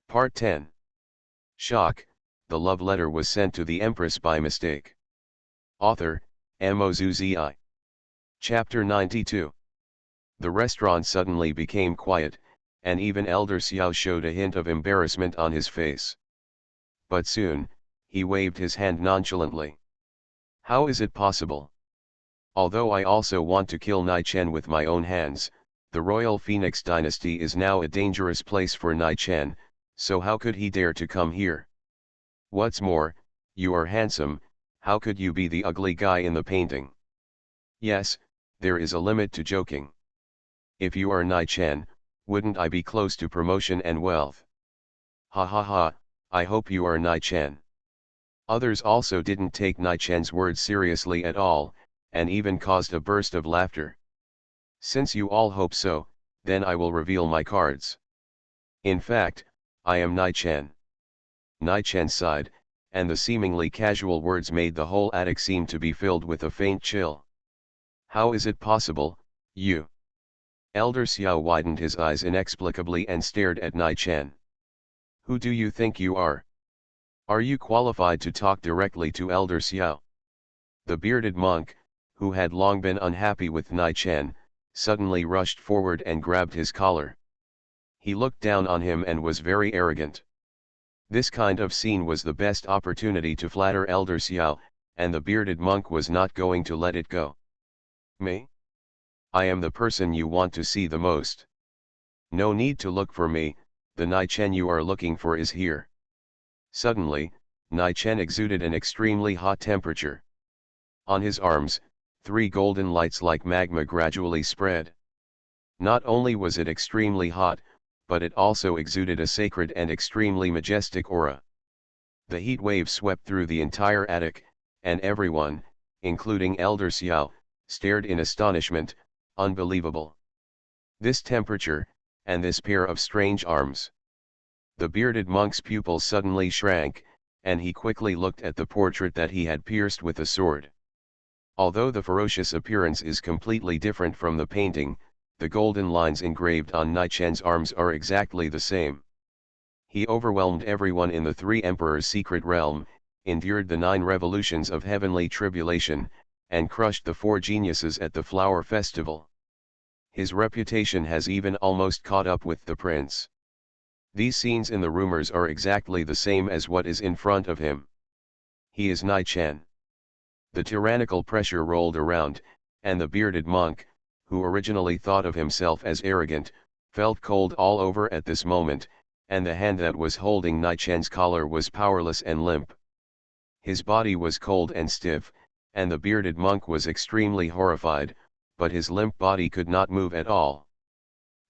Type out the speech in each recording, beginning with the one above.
Part 10. Shock, the love letter was sent to the Empress by mistake. Author, Mozuzi. Chapter 92. The restaurant suddenly became quiet, and even Elder Xiao showed a hint of embarrassment on his face. But soon, he waved his hand nonchalantly. How is it possible? Although I also want to kill Nai Chen with my own hands, the royal Phoenix dynasty is now a dangerous place for Nai Chen, so how could he dare to come here? What's more, you are handsome, how could you be the ugly guy in the painting? Yes, there is a limit to joking. If you are Nai Chen, wouldn't I be close to promotion and wealth? Ha ha ha, I hope you are Nai Chen. Others also didn't take Nai Chen's words seriously at all, and even caused a burst of laughter. Since you all hope so, then I will reveal my cards. In fact, I am Nai Chen. Nai Chen sighed, and the seemingly casual words made the whole attic seem to be filled with a faint chill. How is it possible, you? Elder Xiao widened his eyes inexplicably and stared at Nai Chen. Who do you think you are? Are you qualified to talk directly to Elder Xiao? The bearded monk, who had long been unhappy with Nai Chen, suddenly rushed forward and grabbed his collar. He looked down on him and was very arrogant. This kind of scene was the best opportunity to flatter Elder Xiao, and the bearded monk was not going to let it go. Me? I am the person you want to see the most. No need to look for me, the Nai Chen you are looking for is here. Suddenly, Nai Chen exuded an extremely hot temperature. On his arms, 3 golden lights like magma gradually spread. Not only was it extremely hot, but it also exuded a sacred and extremely majestic aura. The heat wave swept through the entire attic, and everyone, including Elder Xiao, stared in astonishment. Unbelievable. This temperature, and this pair of strange arms. The bearded monk's pupils suddenly shrank, and he quickly looked at the portrait that he had pierced with a sword. Although the ferocious appearance is completely different from the painting, the golden lines engraved on Nai Chen's arms are exactly the same. He overwhelmed everyone in the 3 emperors' secret realm, endured the 9 revolutions of heavenly tribulation, and crushed the 4 geniuses at the flower festival. His reputation has even almost caught up with the prince. These scenes in the rumors are exactly the same as what is in front of him. He is Nai Chen. The tyrannical pressure rolled around, and the bearded monk, who originally thought of himself as arrogant, felt cold all over at this moment, and the hand that was holding Nai Chen's collar was powerless and limp. His body was cold and stiff, and the bearded monk was extremely horrified, but his limp body could not move at all.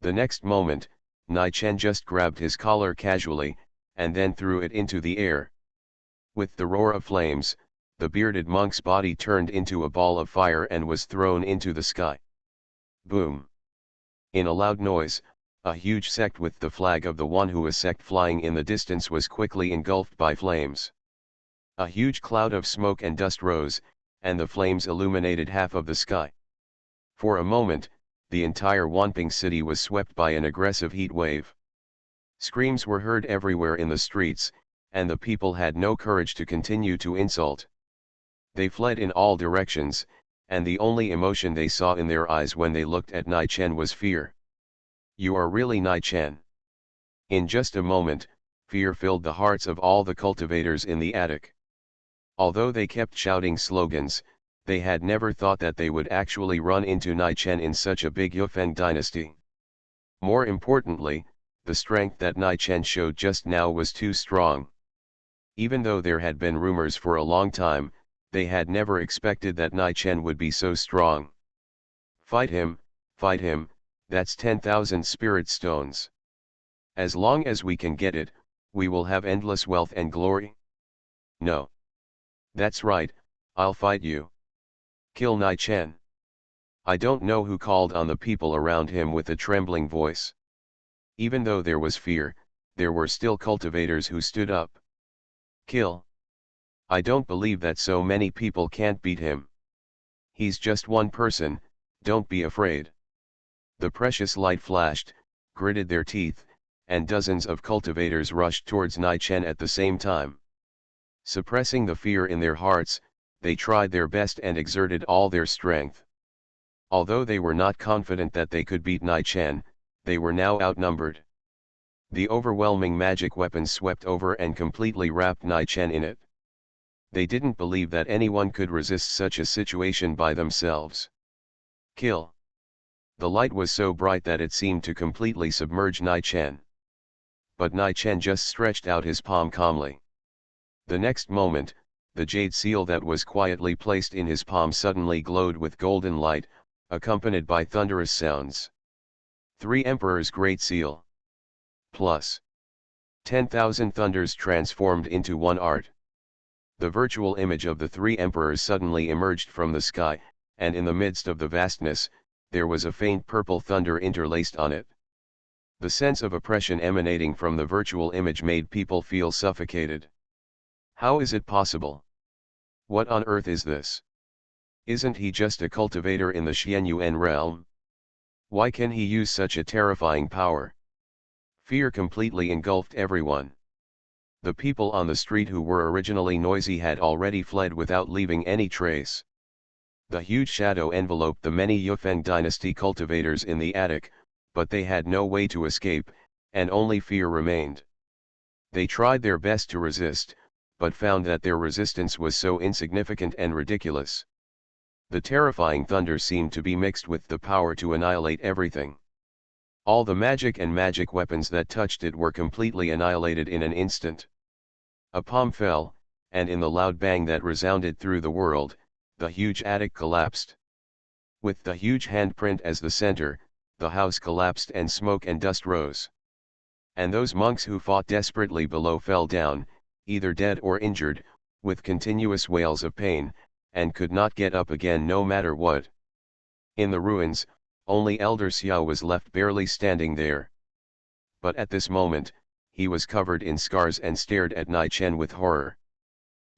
The next moment, Nai Chen just grabbed his collar casually, and then threw it into the air. With the roar of flames, the bearded monk's body turned into a ball of fire and was thrown into the sky. Boom! In a loud noise, a huge sect with the flag of the One Who is sect flying in the distance was quickly engulfed by flames. A huge cloud of smoke and dust rose, and the flames illuminated half of the sky. For a moment, the entire Wanping city was swept by an aggressive heat wave. Screams were heard everywhere in the streets, and the people had no courage to continue to insult. They fled in all directions, and the only emotion they saw in their eyes when they looked at Nai Chen was fear. You are really Nai Chen? In just a moment, fear filled the hearts of all the cultivators in the attic. Although they kept shouting slogans, they had never thought that they would actually run into Nai Chen in such a big Yufeng dynasty. More importantly, the strength that Nai Chen showed just now was too strong. Even though there had been rumors for a long time, they had never expected that Nai Chen would be so strong. Fight him, that's 10,000 spirit stones. As long as we can get it, we will have endless wealth and glory. No. That's right, I'll fight you. Kill Nai Chen. I don't know who called on the people around him with a trembling voice. Even though there was fear, there were still cultivators who stood up. Kill. I don't believe that so many people can't beat him. He's just one person, don't be afraid. The precious light flashed, gritted their teeth, and dozens of cultivators rushed towards Nai Chen at the same time. Suppressing the fear in their hearts, they tried their best and exerted all their strength. Although they were not confident that they could beat Nai Chen, they were now outnumbered. The overwhelming magic weapons swept over and completely wrapped Nai Chen in it. They didn't believe that anyone could resist such a situation by themselves. Kill. The light was so bright that it seemed to completely submerge Nai Chen. But Nai Chen just stretched out his palm calmly. The next moment, the jade seal that was quietly placed in his palm suddenly glowed with golden light, accompanied by thunderous sounds. 3 Emperor's Great Seal. Plus 10,000 thunders transformed into one art. The virtual image of the 3 emperors suddenly emerged from the sky, and in the midst of the vastness, there was a faint purple thunder interlaced on it. The sense of oppression emanating from the virtual image made people feel suffocated. How is it possible? What on earth is this? Isn't he just a cultivator in the Xianyuan realm? Why can he use such a terrifying power? Fear completely engulfed everyone. The people on the street who were originally noisy had already fled without leaving any trace. The huge shadow enveloped the many Yufeng dynasty cultivators in the attic, but they had no way to escape, and only fear remained. They tried their best to resist, but found that their resistance was so insignificant and ridiculous. The terrifying thunder seemed to be mixed with the power to annihilate everything. All the magic and magic weapons that touched it were completely annihilated in an instant. A palm fell, and in the loud bang that resounded through the world, the huge attic collapsed. With the huge handprint as the center, the house collapsed and smoke and dust rose. And those monks who fought desperately below fell down, either dead or injured, with continuous wails of pain, and could not get up again no matter what. In the ruins, only Elder Xiao was left barely standing there. But at this moment, he was covered in scars and stared at Nai Chen with horror.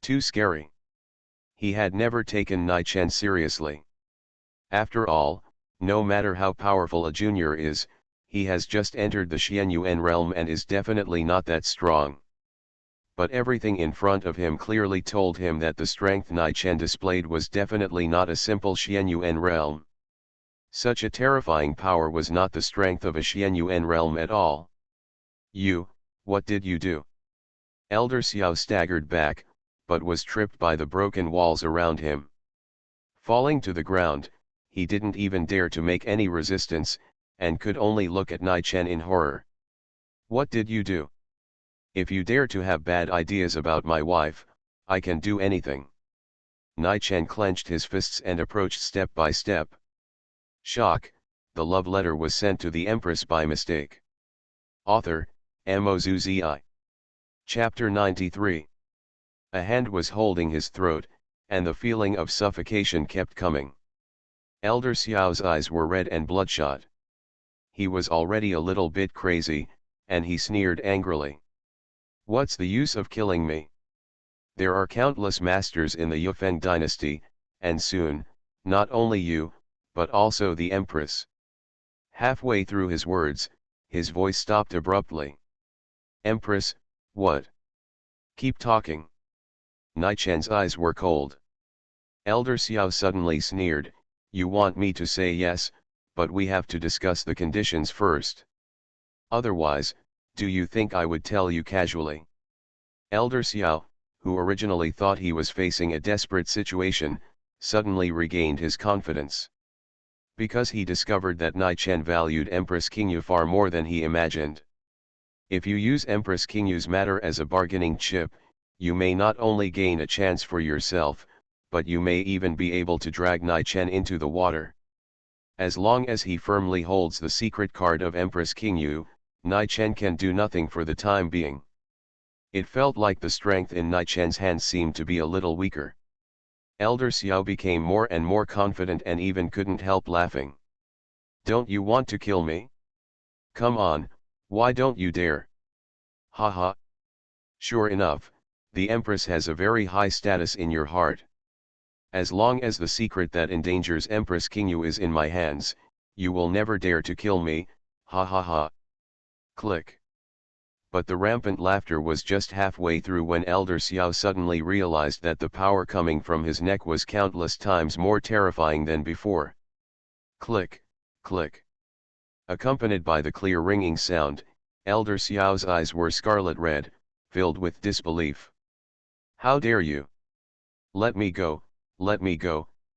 Too scary. He had never taken Nai Chen seriously. After all, no matter how powerful a junior is, he has just entered the Xianyuan realm and is definitely not that strong. But everything in front of him clearly told him that the strength Nai Chen displayed was definitely not a simple Xianyuan realm. Such a terrifying power was not the strength of a Xianyuan realm at all. What did you do? Elder Xiao staggered back, but was tripped by the broken walls around him. Falling to the ground, he didn't even dare to make any resistance, and could only look at Nai Chen in horror. What did you do? If you dare to have bad ideas about my wife, I can do anything. Nai Chen clenched his fists and approached step by step. Shock, the love letter was sent to the Empress by mistake. Author, Mozuzi. Chapter 93. A hand was holding his throat, and the feeling of suffocation kept coming. Elder Xiao's eyes were red and bloodshot. He was already a little bit crazy, and he sneered angrily. What's the use of killing me? There are countless masters in the Yufeng dynasty, and soon, not only you, but also the Empress. Halfway through his words, his voice stopped abruptly. Empress, what? Keep talking. Nai Chen's eyes were cold. Elder Xiao suddenly sneered, you want me to say yes, but we have to discuss the conditions first. Otherwise, do you think I would tell you casually? Elder Xiao, who originally thought he was facing a desperate situation, suddenly regained his confidence. Because he discovered that Nai Chen valued Empress Qingyu far more than he imagined. If you use Empress Qingyu's matter as a bargaining chip, you may not only gain a chance for yourself, but you may even be able to drag Nai Chen into the water. As long as he firmly holds the secret card of Empress Qingyu, Nai Chen can do nothing for the time being. It felt like the strength in Nai Chen's hands seemed to be a little weaker. Elder Xiao became more and more confident and even couldn't help laughing. Don't you want to kill me? Come on, why don't you dare? Ha ha. Sure enough, the Empress has a very high status in your heart. As long as the secret that endangers Empress Qingyu is in my hands, you will never dare to kill me, ha ha ha. Click. But the rampant laughter was just halfway through when Elder Xiao suddenly realized that the power coming from his neck was countless times more terrifying than before. Click, click. Accompanied by the clear ringing sound, Elder Xiao's eyes were scarlet red, filled with disbelief. How dare you? Let me go,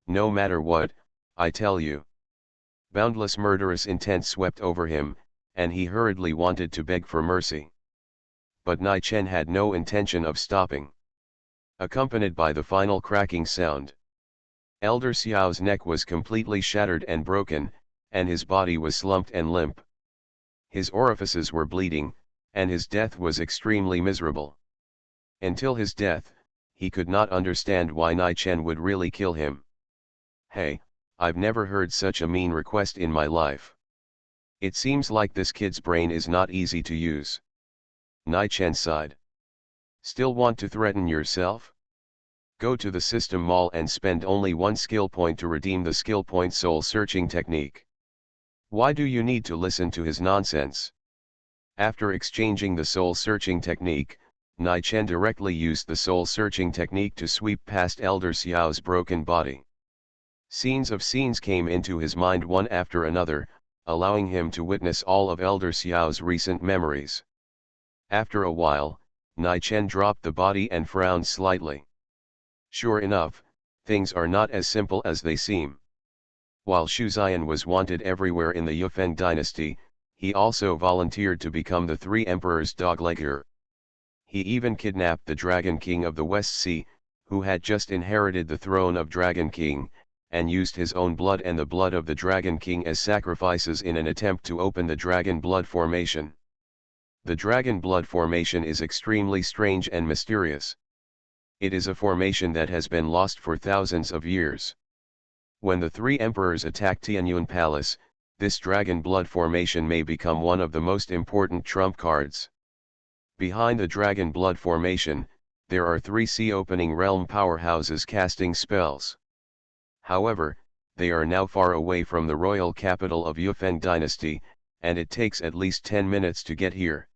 no matter what, I tell you. Boundless murderous intent swept over him, and he hurriedly wanted to beg for mercy. But Nai Chen had no intention of stopping. Accompanied by the final cracking sound, Elder Xiao's neck was completely shattered and broken, and his body was slumped and limp. His orifices were bleeding, and his death was extremely miserable. Until his death, he could not understand why Nai Chen would really kill him. Hey, I've never heard such a mean request in my life. It seems like this kid's brain is not easy to use. Nai Chen sighed. Still want to threaten yourself? Go to the system mall and spend only 1 skill point to redeem the skill point soul searching technique. Why do you need to listen to his nonsense? After exchanging the soul searching technique, Nai Chen directly used the soul searching technique to sweep past Elder Xiao's broken body. Scenes came into his mind one after another, allowing him to witness all of Elder Xiao's recent memories. After a while, Nai Chen dropped the body and frowned slightly. Sure enough, things are not as simple as they seem. While Xu Xian was wanted everywhere in the Yufeng dynasty, he also volunteered to become the 3 emperors' doglegger. He even kidnapped the Dragon King of the West Sea, who had just inherited the throne of Dragon King, and used his own blood and the blood of the Dragon King as sacrifices in an attempt to open the Dragon Blood Formation. The Dragon Blood Formation is extremely strange and mysterious. It is a formation that has been lost for thousands of years. When the 3 emperors attack Tianyun Palace, this Dragon Blood Formation may become one of the most important trump cards. Behind the Dragon Blood Formation, there are 3 sea-opening realm powerhouses casting spells. However, they are now far away from the royal capital of Yufeng dynasty, and it takes at least 10 minutes to get here.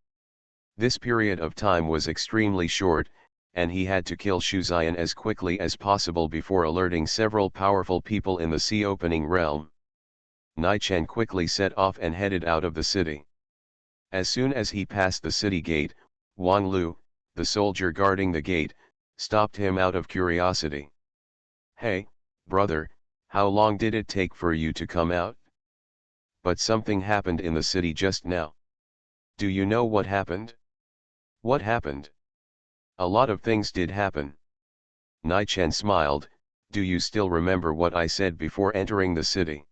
This period of time was extremely short, and he had to kill Xu Xian as quickly as possible before alerting several powerful people in the sea-opening realm. Nai Chen quickly set off and headed out of the city. As soon as he passed the city gate, Wang Lu, the soldier guarding the gate, stopped him out of curiosity. Hey, brother, how long did it take for you to come out? But something happened in the city just now. Do you know what happened? What happened? A lot of things did happen. Nai Chen smiled. Do you still remember what I said before entering the city?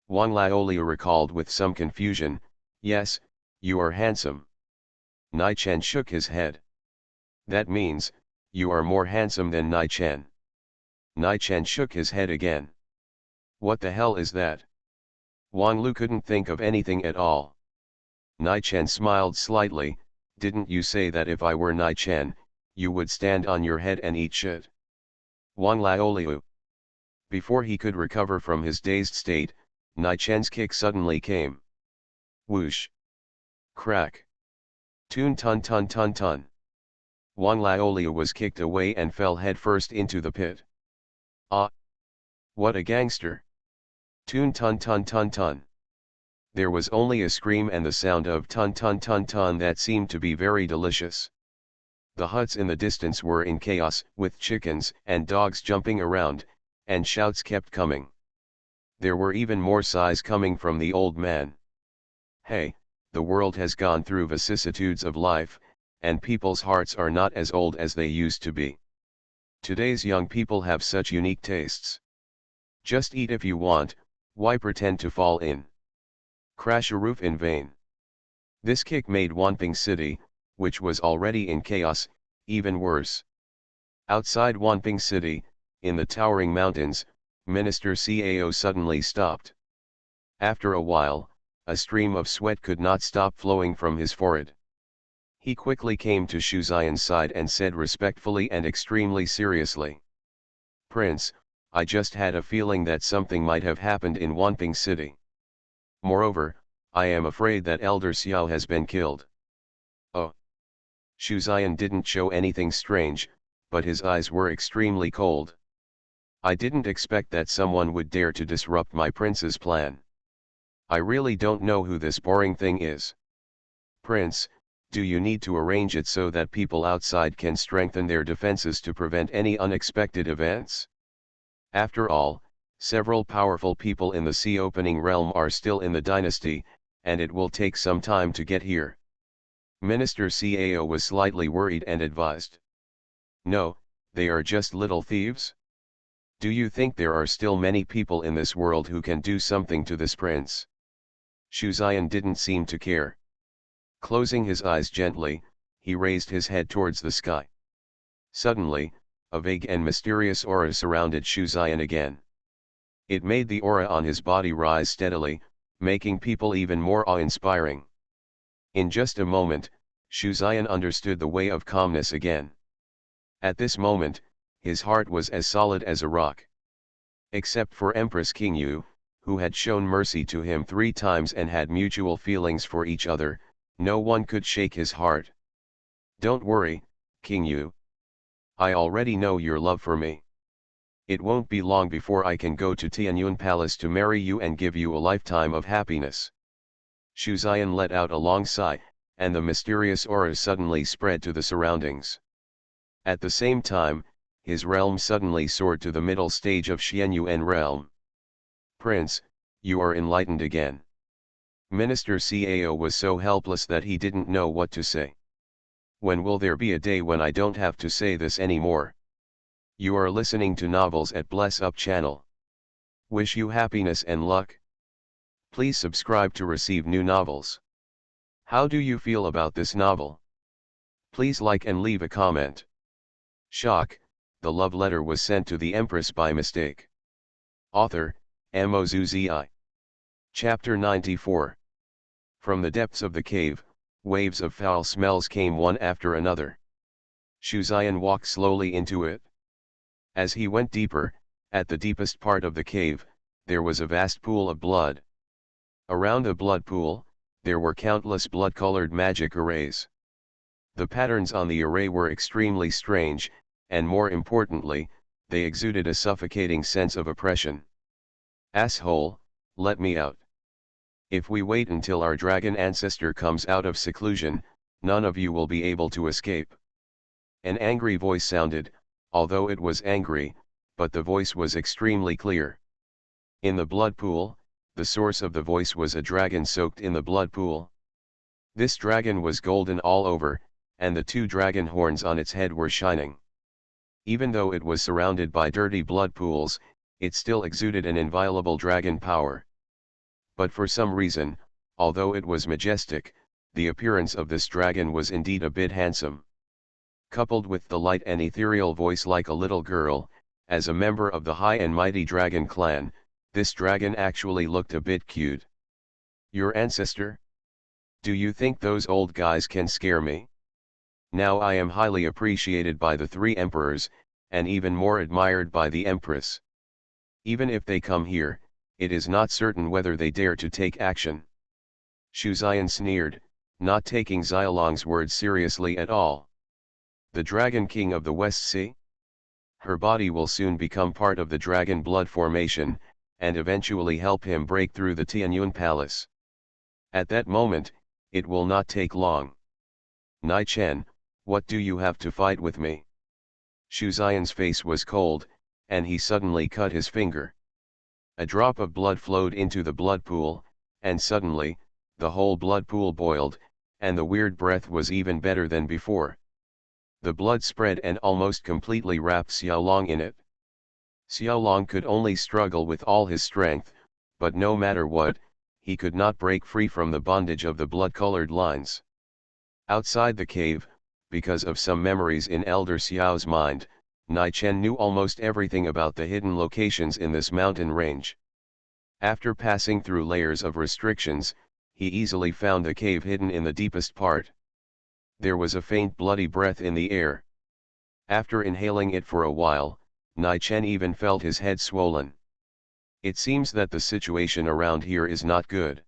Wang Laolia recalled with some confusion. Yes, you are handsome. Nai Chen shook his head. That means, you are more handsome than Nai Chen. Nai Chen shook his head again. What the hell is that? Wang Lu couldn't think of anything at all. Nai Chen smiled slightly. Didn't you say that if I were Nai Chen, you would stand on your head and eat shit? Wang Laoliu. Before he could recover from his dazed state, Nai Chen's kick suddenly came. Whoosh. Crack. Tun tun tun tun tun. Wang Laoliu was kicked away and fell headfirst into the pit. Ah! What a gangster! Tun tun tun tun tun. There was only a scream and the sound of tun tun tun tun that seemed to be very delicious. The huts in the distance were in chaos, with chickens and dogs jumping around, and shouts kept coming. There were even more sighs coming from the old man. Hey, the world has gone through vicissitudes of life, and people's hearts are not as old as they used to be. Today's young people have such unique tastes. Just eat if you want, why pretend to fall in? Crash a roof in vain. This kick made Wanping City, which was already in chaos, even worse. Outside Wanping City, in the towering mountains, Minister Cao suddenly stopped. After a while, a stream of sweat could not stop flowing from his forehead. He quickly came to Xu Xian's side and said respectfully and extremely seriously. Prince, I just had a feeling that something might have happened in Wanping City. Moreover, I am afraid that Elder Xiao has been killed. Oh. Shu Xian didn't show anything strange, but his eyes were extremely cold. I didn't expect that someone would dare to disrupt my prince's plan. I really don't know who this boring thing is. Prince, do you need to arrange it so that people outside can strengthen their defenses to prevent any unexpected events? After all, several powerful people in the sea opening realm are still in the dynasty, and it will take some time to get here. Minister Cao was slightly worried and advised. No, they are just little thieves. Do you think there are still many people in this world who can do something to this prince? Shu Xian didn't seem to care. Closing his eyes gently, he raised his head towards the sky. Suddenly, a vague and mysterious aura surrounded Shu Xian again. It made the aura on his body rise steadily, making people even more awe-inspiring. In just a moment, Shu Xian understood the way of calmness again. At this moment, his heart was as solid as a rock. Except for Empress King Yu, who had shown mercy to him 3 times and had mutual feelings for each other, no one could shake his heart. Don't worry, King Yu. I already know your love for me. It won't be long before I can go to Tianyun Palace to marry you and give you a lifetime of happiness. Shu Xian let out a long sigh, and the mysterious aura suddenly spread to the surroundings. At the same time, his realm suddenly soared to the middle stage of Xianyuan realm. Prince, you are enlightened again. Minister Cao was so helpless that he didn't know what to say. When will there be a day when I don't have to say this anymore? You are listening to novels at Bless Up channel. Wish you happiness and luck. Please subscribe to receive new novels. How do you feel about this novel? Please like and leave a comment. Shock, the love letter was sent to the Empress by mistake. Author, MaleProtagonist. Chapter 94. From the depths of the cave, waves of foul smells came one after another. Shu Xian walked slowly into it. As he went deeper, at the deepest part of the cave, there was a vast pool of blood. Around the blood pool, there were countless blood-colored magic arrays. The patterns on the array were extremely strange, and more importantly, they exuded a suffocating sense of oppression. Asshole, let me out. If we wait until our dragon ancestor comes out of seclusion, none of you will be able to escape. An angry voice sounded, although it was angry, but the voice was extremely clear. In the blood pool, the source of the voice was a dragon soaked in the blood pool. This dragon was golden all over, and the 2 dragon horns on its head were shining. Even though it was surrounded by dirty blood pools, it still exuded an inviolable dragon power. But for some reason, although it was majestic, the appearance of this dragon was indeed a bit handsome. Coupled with the light and ethereal voice like a little girl, as a member of the high and mighty dragon clan, this dragon actually looked a bit cute. Your ancestor? Do you think those old guys can scare me? Now I am highly appreciated by the 3 emperors, and even more admired by the empress. Even if they come here, it is not certain whether they dare to take action. Shu Xian sneered, not taking Xiaolong's words seriously at all. The Dragon King of the West Sea? Her body will soon become part of the dragon blood formation, and eventually help him break through the Tianyun Palace. At that moment, it will not take long. Nai Chen, what do you have to fight with me? Shu Xian's face was cold, and he suddenly cut his finger. A drop of blood flowed into the blood pool, and suddenly, the whole blood pool boiled, and the weird breath was even better than before. The blood spread and almost completely wrapped Xiaolong in it. Xiaolong could only struggle with all his strength, but no matter what, he could not break free from the bondage of the blood-colored lines. Outside the cave, because of some memories in Elder Xiao's mind, Nai Chen knew almost everything about the hidden locations in this mountain range. After passing through layers of restrictions, he easily found the cave hidden in the deepest part. There was a faint bloody breath in the air. After inhaling it for a while, Nai Chen even felt his head swollen. It seems that the situation around here is not good.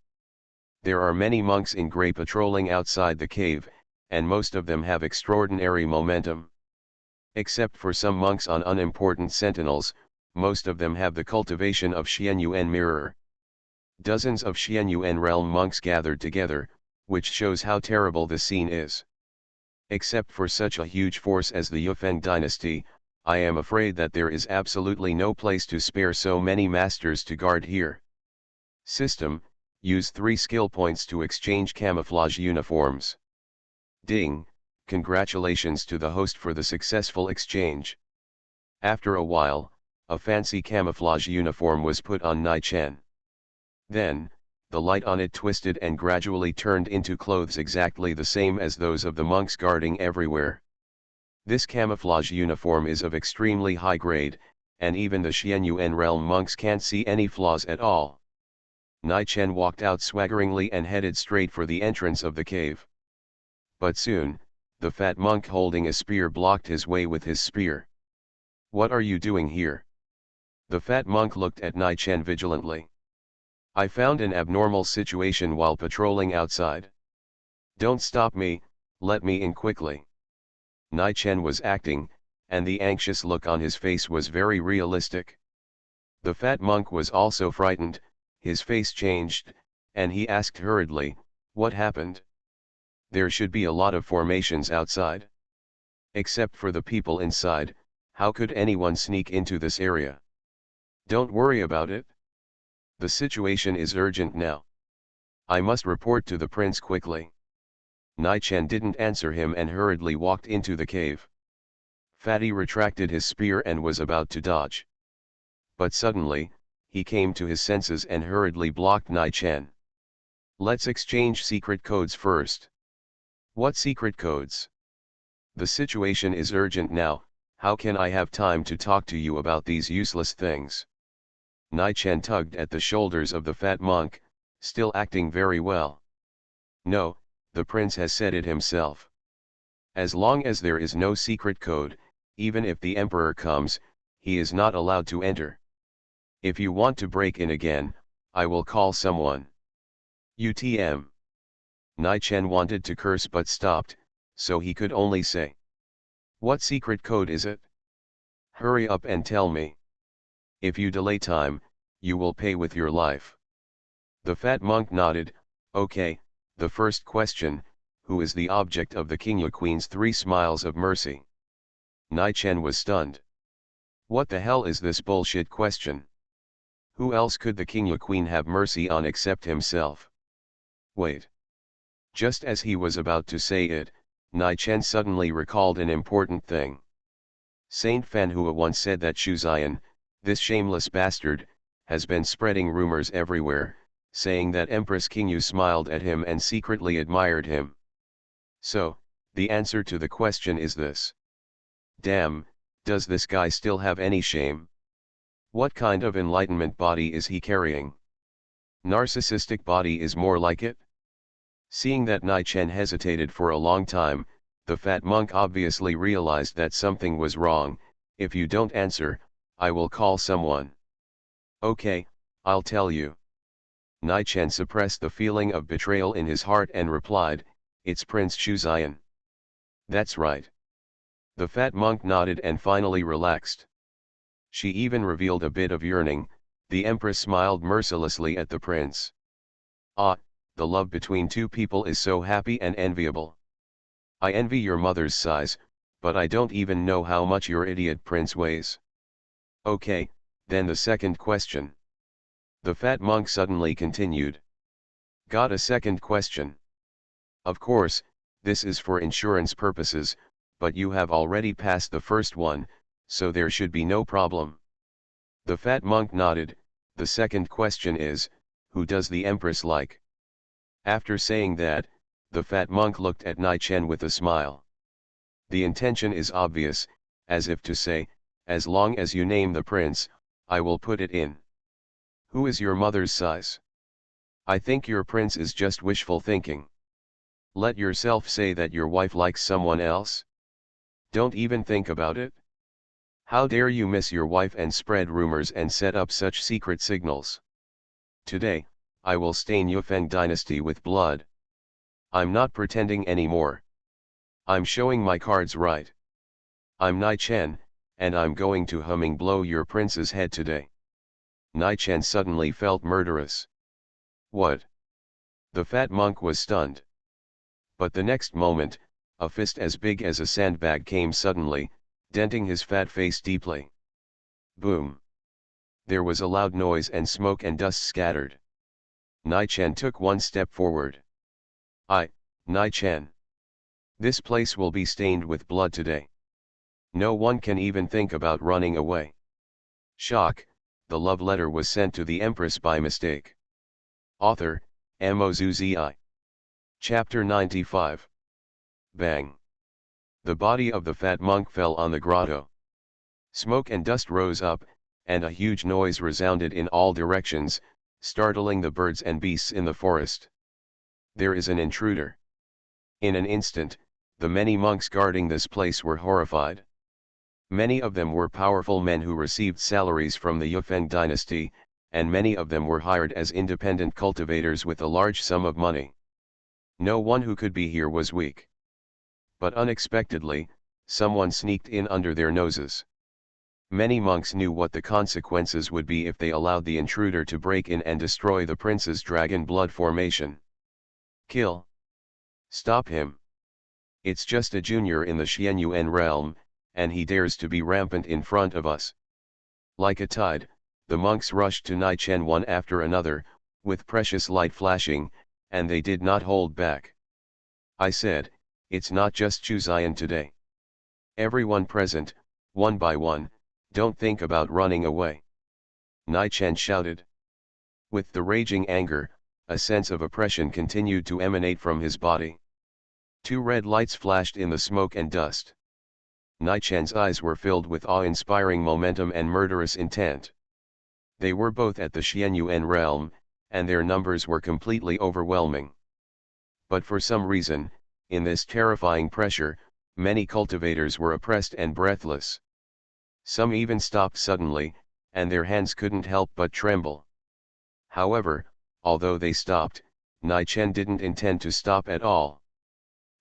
There are many monks in grey patrolling outside the cave, and most of them have extraordinary momentum. Except for some monks on unimportant sentinels, most of them have the cultivation of Xianyuan mirror. Dozens of Xianyuan realm monks gathered together, which shows how terrible the scene is. Except for such a huge force as the Yufeng dynasty, I am afraid that there is absolutely no place to spare so many masters to guard here. System: use 3 skill points to exchange camouflage uniforms. Ding, congratulations to the host for the successful exchange. After a while, a fancy camouflage uniform was put on Nai Chen. Then, the light on it twisted and gradually turned into clothes exactly the same as those of the monks guarding everywhere. This camouflage uniform is of extremely high grade, and even the Xianyuan realm monks can't see any flaws at all. Nai Chen walked out swaggeringly and headed straight for the entrance of the cave. But soon, the fat monk holding a spear blocked his way with his spear. "What are you doing here?" The fat monk looked at Nai Chen vigilantly. "I found an abnormal situation while patrolling outside." "Don't stop me, let me in quickly." Nai Chen was acting, and the anxious look on his face was very realistic. The fat monk was also frightened, his face changed, and he asked hurriedly, "What happened?" "There should be a lot of formations outside. Except for the people inside, how could anyone sneak into this area?" "Don't worry about it. The situation is urgent now. I must report to the prince quickly." Nai Chen didn't answer him and hurriedly walked into the cave. Fatty retracted his spear and was about to dodge. But suddenly, he came to his senses and hurriedly blocked Nai Chen. "Let's exchange secret codes first." "What secret codes?" "The situation is urgent now, how can I have time to talk to you about these useless things?" Nai Chen tugged at the shoulders of the fat monk, still acting very well. "No, the prince has said it himself. As long as there is no secret code, even if the emperor comes, he is not allowed to enter. If you want to break in again, I will call someone." "UTM." Nai Chen wanted to curse but stopped, so he could only say, "What secret code is it? Hurry up and tell me. If you delay time, you will pay with your life." The fat monk nodded. "Okay, the first question, who is the object of the King Queen's 3 smiles of mercy?" Nai Chen was stunned. What the hell is this bullshit question? Who else could the King Queen have mercy on except himself? Wait. Just as he was about to say it, Nai Chen suddenly recalled an important thing. Saint Fan Hua once said that Shu Xian, this shameless bastard, has been spreading rumors everywhere, saying that Empress Qingyu smiled at him and secretly admired him. So, the answer to the question is this. Damn, does this guy still have any shame? What kind of enlightenment body is he carrying? Narcissistic body is more like it? Seeing that Nai Chen hesitated for a long time, the fat monk obviously realized that something was wrong. "If you don't answer, I will call someone." "Okay, I'll tell you." Nai Chen suppressed the feeling of betrayal in his heart and replied, "It's Prince Shu Xian." "That's right." The fat monk nodded and finally relaxed. She even revealed a bit of yearning. The empress smiled mercilessly at the prince. "Ah, the love between 2 people is so happy and enviable. I envy your mother's size, but I don't even know how much your idiot prince weighs." "Okay, then the second question." The fat monk suddenly continued. "Got a second question? Of course, this is for insurance purposes, but you have already passed the first one, so there should be no problem." The fat monk nodded. "The second question is, who does the empress like?" After saying that, the fat monk looked at Nai Chen with a smile. The intention is obvious, as if to say, as long as you name the prince, I will put it in. "Who is your mother's size?" "I think your prince is just wishful thinking. Let yourself say that your wife likes someone else. Don't even think about it. How dare you miss your wife and spread rumors and set up such secret signals? Today, I will stain Yufeng dynasty with blood. I'm not pretending anymore." I'm showing my cards right. I'm Nai Chen, and I'm going to humming blow your prince's head today. Nai Chen suddenly felt murderous. What? The fat monk was stunned. But the next moment, a fist as big as a sandbag came suddenly, denting his fat face deeply. Boom! There was a loud noise and smoke and dust scattered. Nai Chen took one step forward. Nai Chen. This place will be stained with blood today. No one can even think about running away. Shock, the love letter was sent to the empress by mistake. Author, MaleProtagonist. Chapter 95. Bang. The body of the fat monk fell on the grotto. Smoke and dust rose up, and a huge noise resounded in all directions, startling the birds and beasts in the forest. There is an intruder. In an instant, the many monks guarding this place were horrified. Many of them were powerful men who received salaries from the Yufeng dynasty, and many of them were hired as independent cultivators with a large sum of money. No one who could be here was weak. But unexpectedly, someone sneaked in under their noses. Many monks knew what the consequences would be if they allowed the intruder to break in and destroy the prince's dragon blood formation. Kill. Stop him. It's just a junior in the Xianyuan realm, and he dares to be rampant in front of us. Like a tide, the monks rushed to Nai Chen one after another, with precious light flashing, and they did not hold back. I said, it's not just Chu Ziyan today. Everyone present, one by one, don't think about running away. Nai Chen shouted. With the raging anger, a sense of oppression continued to emanate from his body. Two red lights flashed in the smoke and dust. Nai Chen's eyes were filled with awe-inspiring momentum and murderous intent. They were both at the Xianyuan realm, and their numbers were completely overwhelming. But for some reason, in this terrifying pressure, many cultivators were oppressed and breathless. Some even stopped suddenly, and their hands couldn't help but tremble. However, although they stopped, Nai Chen didn't intend to stop at all.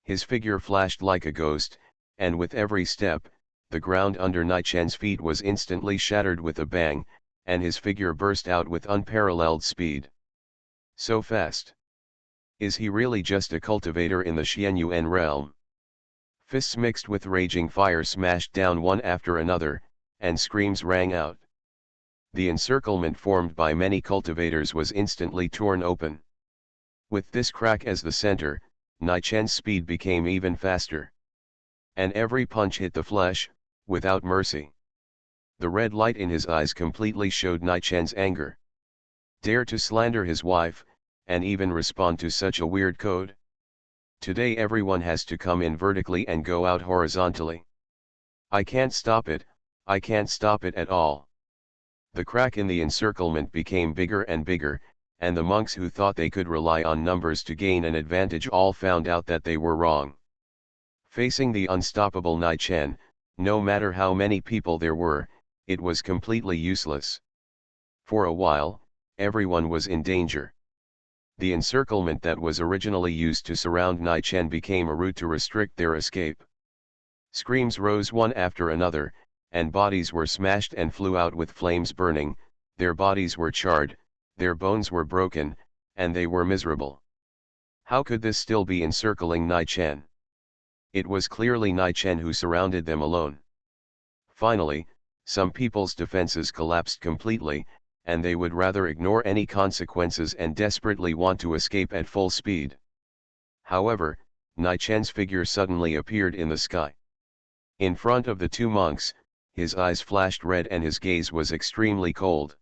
His figure flashed like a ghost, and with every step, the ground under Nai Chen's feet was instantly shattered with a bang, and his figure burst out with unparalleled speed. So fast. Is he really just a cultivator in the Xianyuan realm? Fists mixed with raging fire smashed down one after another, and screams rang out. The encirclement formed by many cultivators was instantly torn open. With this crack as the center, Nai Chen's speed became even faster. And every punch hit the flesh, without mercy. The red light in his eyes completely showed Nai Chen's anger. Dare to slander his wife, and even respond to such a weird code? Today everyone has to come in vertically and go out horizontally. I can't stop it, I can't stop it at all. The crack in the encirclement became bigger and bigger, and the monks who thought they could rely on numbers to gain an advantage all found out that they were wrong. Facing the unstoppable Nai Chen, no matter how many people there were, it was completely useless. For a while, everyone was in danger. The encirclement that was originally used to surround Nai Chen became a route to restrict their escape. Screams rose one after another, and bodies were smashed and flew out with flames burning, their bodies were charred, their bones were broken, and they were miserable. How could this still be encircling Nai Chen? It was clearly Nai Chen who surrounded them alone. Finally, some people's defenses collapsed completely, and they would rather ignore any consequences and desperately want to escape at full speed. However, Nai Chen's figure suddenly appeared in the sky. In front of the two monks, his eyes flashed red and his gaze was extremely cold.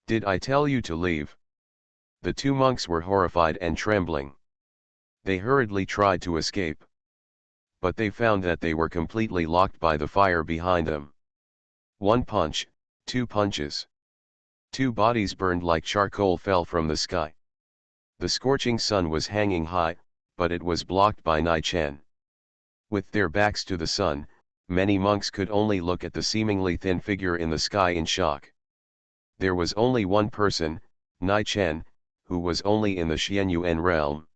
Did I tell you to leave? The two monks were horrified and trembling. They hurriedly tried to escape. But they found that they were completely locked by the fire behind them. One punch, two punches. Two bodies burned like charcoal fell from the sky. The scorching sun was hanging high, but it was blocked by Nai Chen. With their backs to the sun, many monks could only look at the seemingly thin figure in the sky in shock. There was only one person, Nai Chen, who was only in the Xianyuan realm.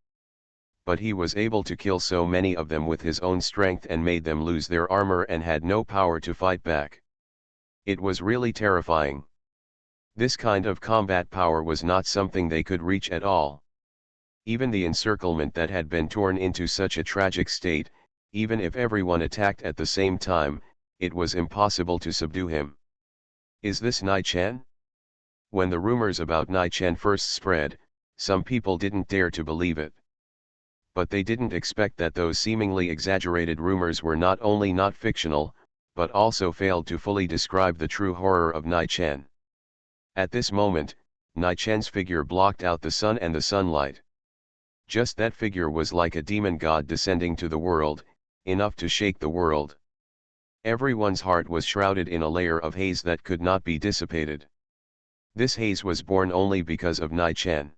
but he was able to kill so many of them with his own strength and made them lose their armor and had no power to fight back. It was really terrifying. This kind of combat power was not something they could reach at all. Even the encirclement that had been torn into such a tragic state, even if everyone attacked at the same time, it was impossible to subdue him. Is this Nai Chen? When the rumors about Nai Chen first spread, some people didn't dare to believe it. But they didn't expect that those seemingly exaggerated rumors were not only not fictional, but also failed to fully describe the true horror of Nai Chen. At this moment, Nai Chen's figure blocked out the sun and the sunlight. Just that figure was like a demon god descending to the world, enough to shake the world. Everyone's heart was shrouded in a layer of haze that could not be dissipated. This haze was born only because of Nai Chen.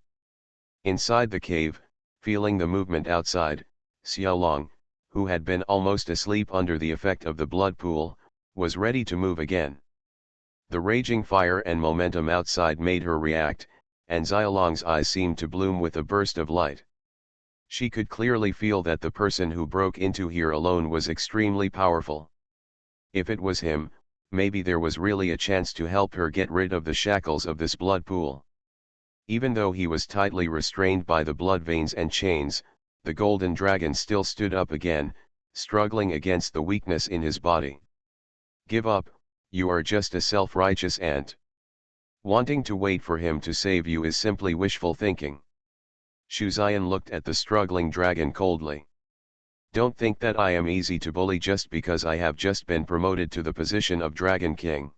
Inside the cave, feeling the movement outside, Xiaolong, who had been almost asleep under the effect of the blood pool, was ready to move again. The raging fire and momentum outside made her react, and Xiaolong's eyes seemed to bloom with a burst of light. She could clearly feel that the person who broke into here alone was extremely powerful. If it was him, maybe there was really a chance to help her get rid of the shackles of this blood pool. Even though he was tightly restrained by the blood veins and chains, the golden dragon still stood up again, struggling against the weakness in his body. Give up, you are just a self-righteous ant. Wanting to wait for him to save you is simply wishful thinking. Shu Xian looked at the struggling dragon coldly. Don't think that I am easy to bully just because I have just been promoted to the position of Dragon King.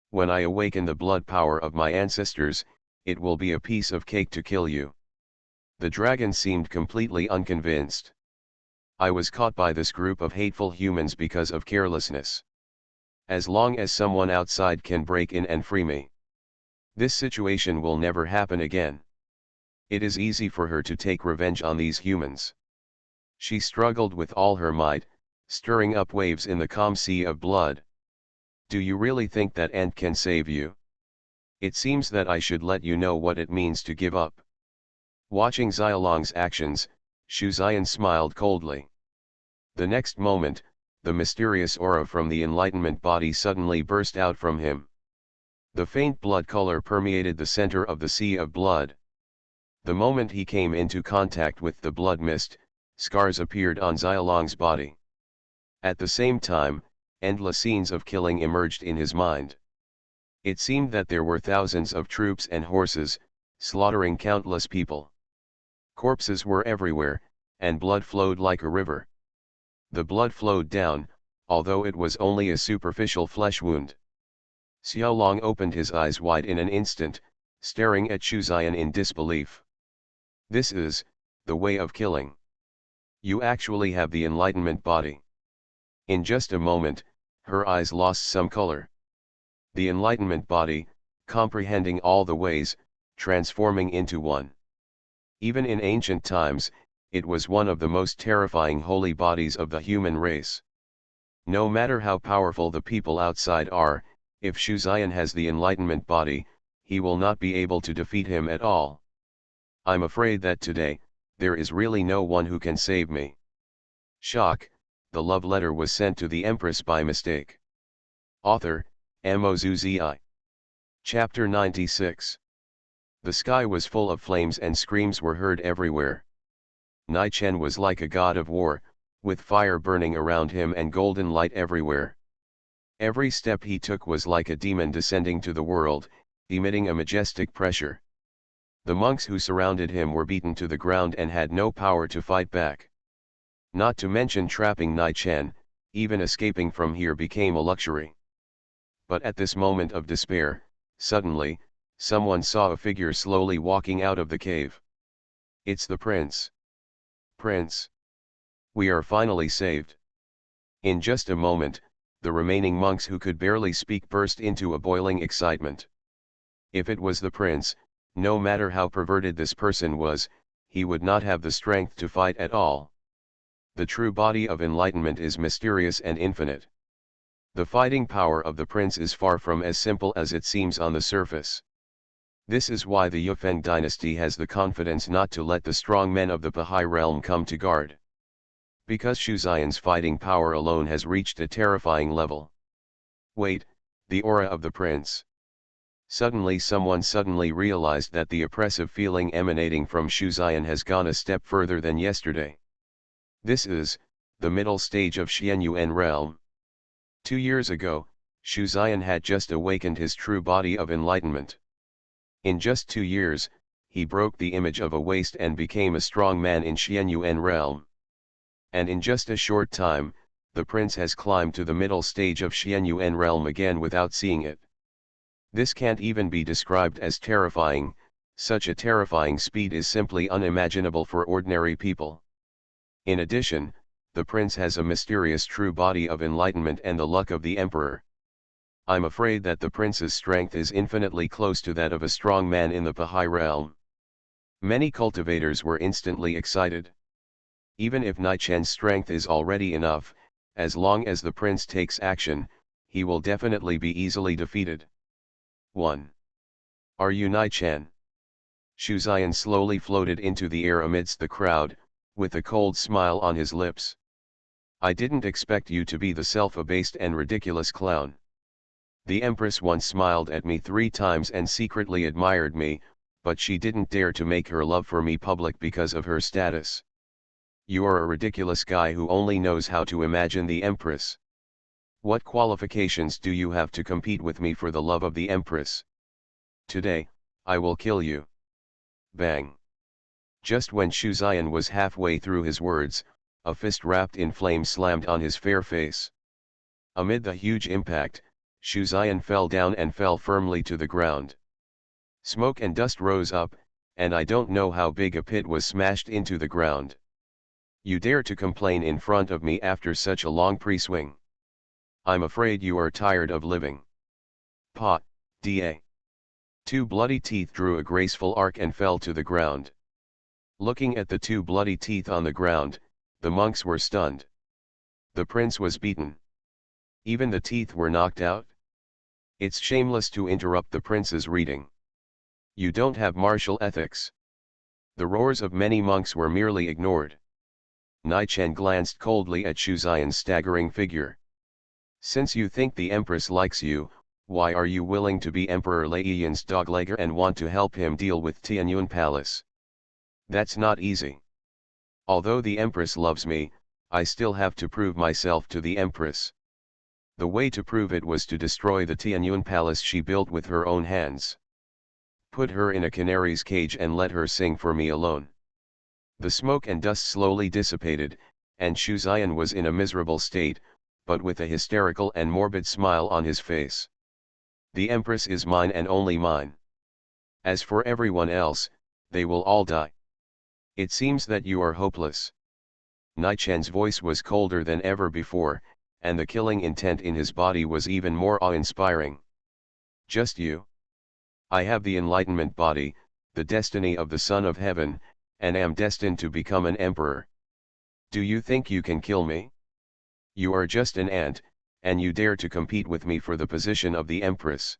When I awaken the blood power of my ancestors, it will be a piece of cake to kill you. The dragon seemed completely unconvinced. I was caught by this group of hateful humans because of carelessness. As long as someone outside can break in and free me, this situation will never happen again. It is easy for her to take revenge on these humans. She struggled with all her might, stirring up waves in the calm sea of blood. Do you really think that ant can save you? It seems that I should let you know what it means to give up. Watching Xiaolong's actions, Shu Xian smiled coldly. The next moment, the mysterious aura from the enlightenment body suddenly burst out from him. The faint blood color permeated the center of the sea of blood. The moment he came into contact with the blood mist, scars appeared on Xiaolong's body. At the same time, endless scenes of killing emerged in his mind. It seemed that there were thousands of troops and horses, slaughtering countless people. Corpses were everywhere, and blood flowed like a river. The blood flowed down, although it was only a superficial flesh wound. Xiaolong opened his eyes wide in an instant, staring at Shu Xian in disbelief. This is the way of killing. You actually have the enlightenment body. In just a moment, her eyes lost some color. The enlightenment body, comprehending all the ways, transforming into one. Even in ancient times, it was one of the most terrifying holy bodies of the human race. No matter how powerful the people outside are, if Shu Xian has the enlightenment body, he will not be able to defeat him at all. I'm afraid that today, there is really no one who can save me. Shock, the love letter was sent to the Empress by mistake. Author, MaleProtagonist. Chapter 96. The sky was full of flames and screams were heard everywhere. Nai Chen was like a god of war, with fire burning around him and golden light everywhere. Every step he took was like a demon descending to the world, emitting a majestic pressure. The monks who surrounded him were beaten to the ground and had no power to fight back. Not to mention trapping Nai Chen, even escaping from here became a luxury. But at this moment of despair, suddenly, someone saw a figure slowly walking out of the cave. It's the prince. Prince. We are finally saved. In just a moment, the remaining monks who could barely speak burst into a boiling excitement. If it was the prince, no matter how perverted this person was, he would not have the strength to fight at all. The true body of enlightenment is mysterious and infinite. The fighting power of the prince is far from as simple as it seems on the surface. This is why the Yufeng dynasty has the confidence not to let the strong men of the Baha'i realm come to guard. Because Shu Xian's fighting power alone has reached a terrifying level. Wait, the aura of the prince. Someone suddenly realized that the oppressive feeling emanating from Shu Xian has gone a step further than yesterday. This is the middle stage of Xianyuan realm. 2 years ago, Shu Xian had just awakened his true body of enlightenment. In just 2 years, he broke the image of a waste and became a strong man in Xianyuan realm. And in just a short time, the prince has climbed to the middle stage of Xianyuan realm again without seeing it. This can't even be described as terrifying. Such a terrifying speed is simply unimaginable for ordinary people. In addition, the prince has a mysterious true body of enlightenment and the luck of the emperor. I'm afraid that the prince's strength is infinitely close to that of a strong man in the Baha'i realm. Many cultivators were instantly excited. Even if Nichien's strength is already enough, as long as the prince takes action, he will definitely be easily defeated. 1. Are you Nichien? Shu Xian slowly floated into the air amidst the crowd, with a cold smile on his lips. I didn't expect you to be the self-abased and ridiculous clown. The empress once smiled at me 3 times and secretly admired me, but she didn't dare to make her love for me public because of her status. You are a ridiculous guy who only knows how to imagine the empress. What qualifications do you have to compete with me for the love of the empress? Today, I will kill you. Bang. Just when Shu Xian was halfway through his words, a fist wrapped in flame slammed on his fair face. Amid the huge impact, Shu Xian fell down and fell firmly to the ground. Smoke and dust rose up, and I don't know how big a pit was smashed into the ground. You dare to complain in front of me after such a long pre-swing? I'm afraid you are tired of living. Pa, da. 2 bloody teeth drew a graceful arc and fell to the ground. Looking at the 2 bloody teeth on the ground, the monks were stunned. The prince was beaten. Even the teeth were knocked out? It's shameless to interrupt the prince's reading. You don't have martial ethics. The roars of many monks were merely ignored. Nichien glanced coldly at Shu Xian's staggering figure. Since you think the empress likes you, why are you willing to be Emperor Laiyan's doglegger and want to help him deal with Tianyuan Palace? That's not easy. Although the empress loves me, I still have to prove myself to the empress. The way to prove it was to destroy the Tianyuan Palace she built with her own hands. Put her in a canary's cage and let her sing for me alone. The smoke and dust slowly dissipated, and Shu Xian was in a miserable state, but with a hysterical and morbid smile on his face. The empress is mine and only mine. As for everyone else, they will all die. It seems that you are hopeless. Nichien's voice was colder than ever before, and the killing intent in his body was even more awe-inspiring. Just you? I have the enlightenment body, the destiny of the Son of Heaven, and am destined to become an emperor. Do you think you can kill me? You are just an ant, and you dare to compete with me for the position of the empress.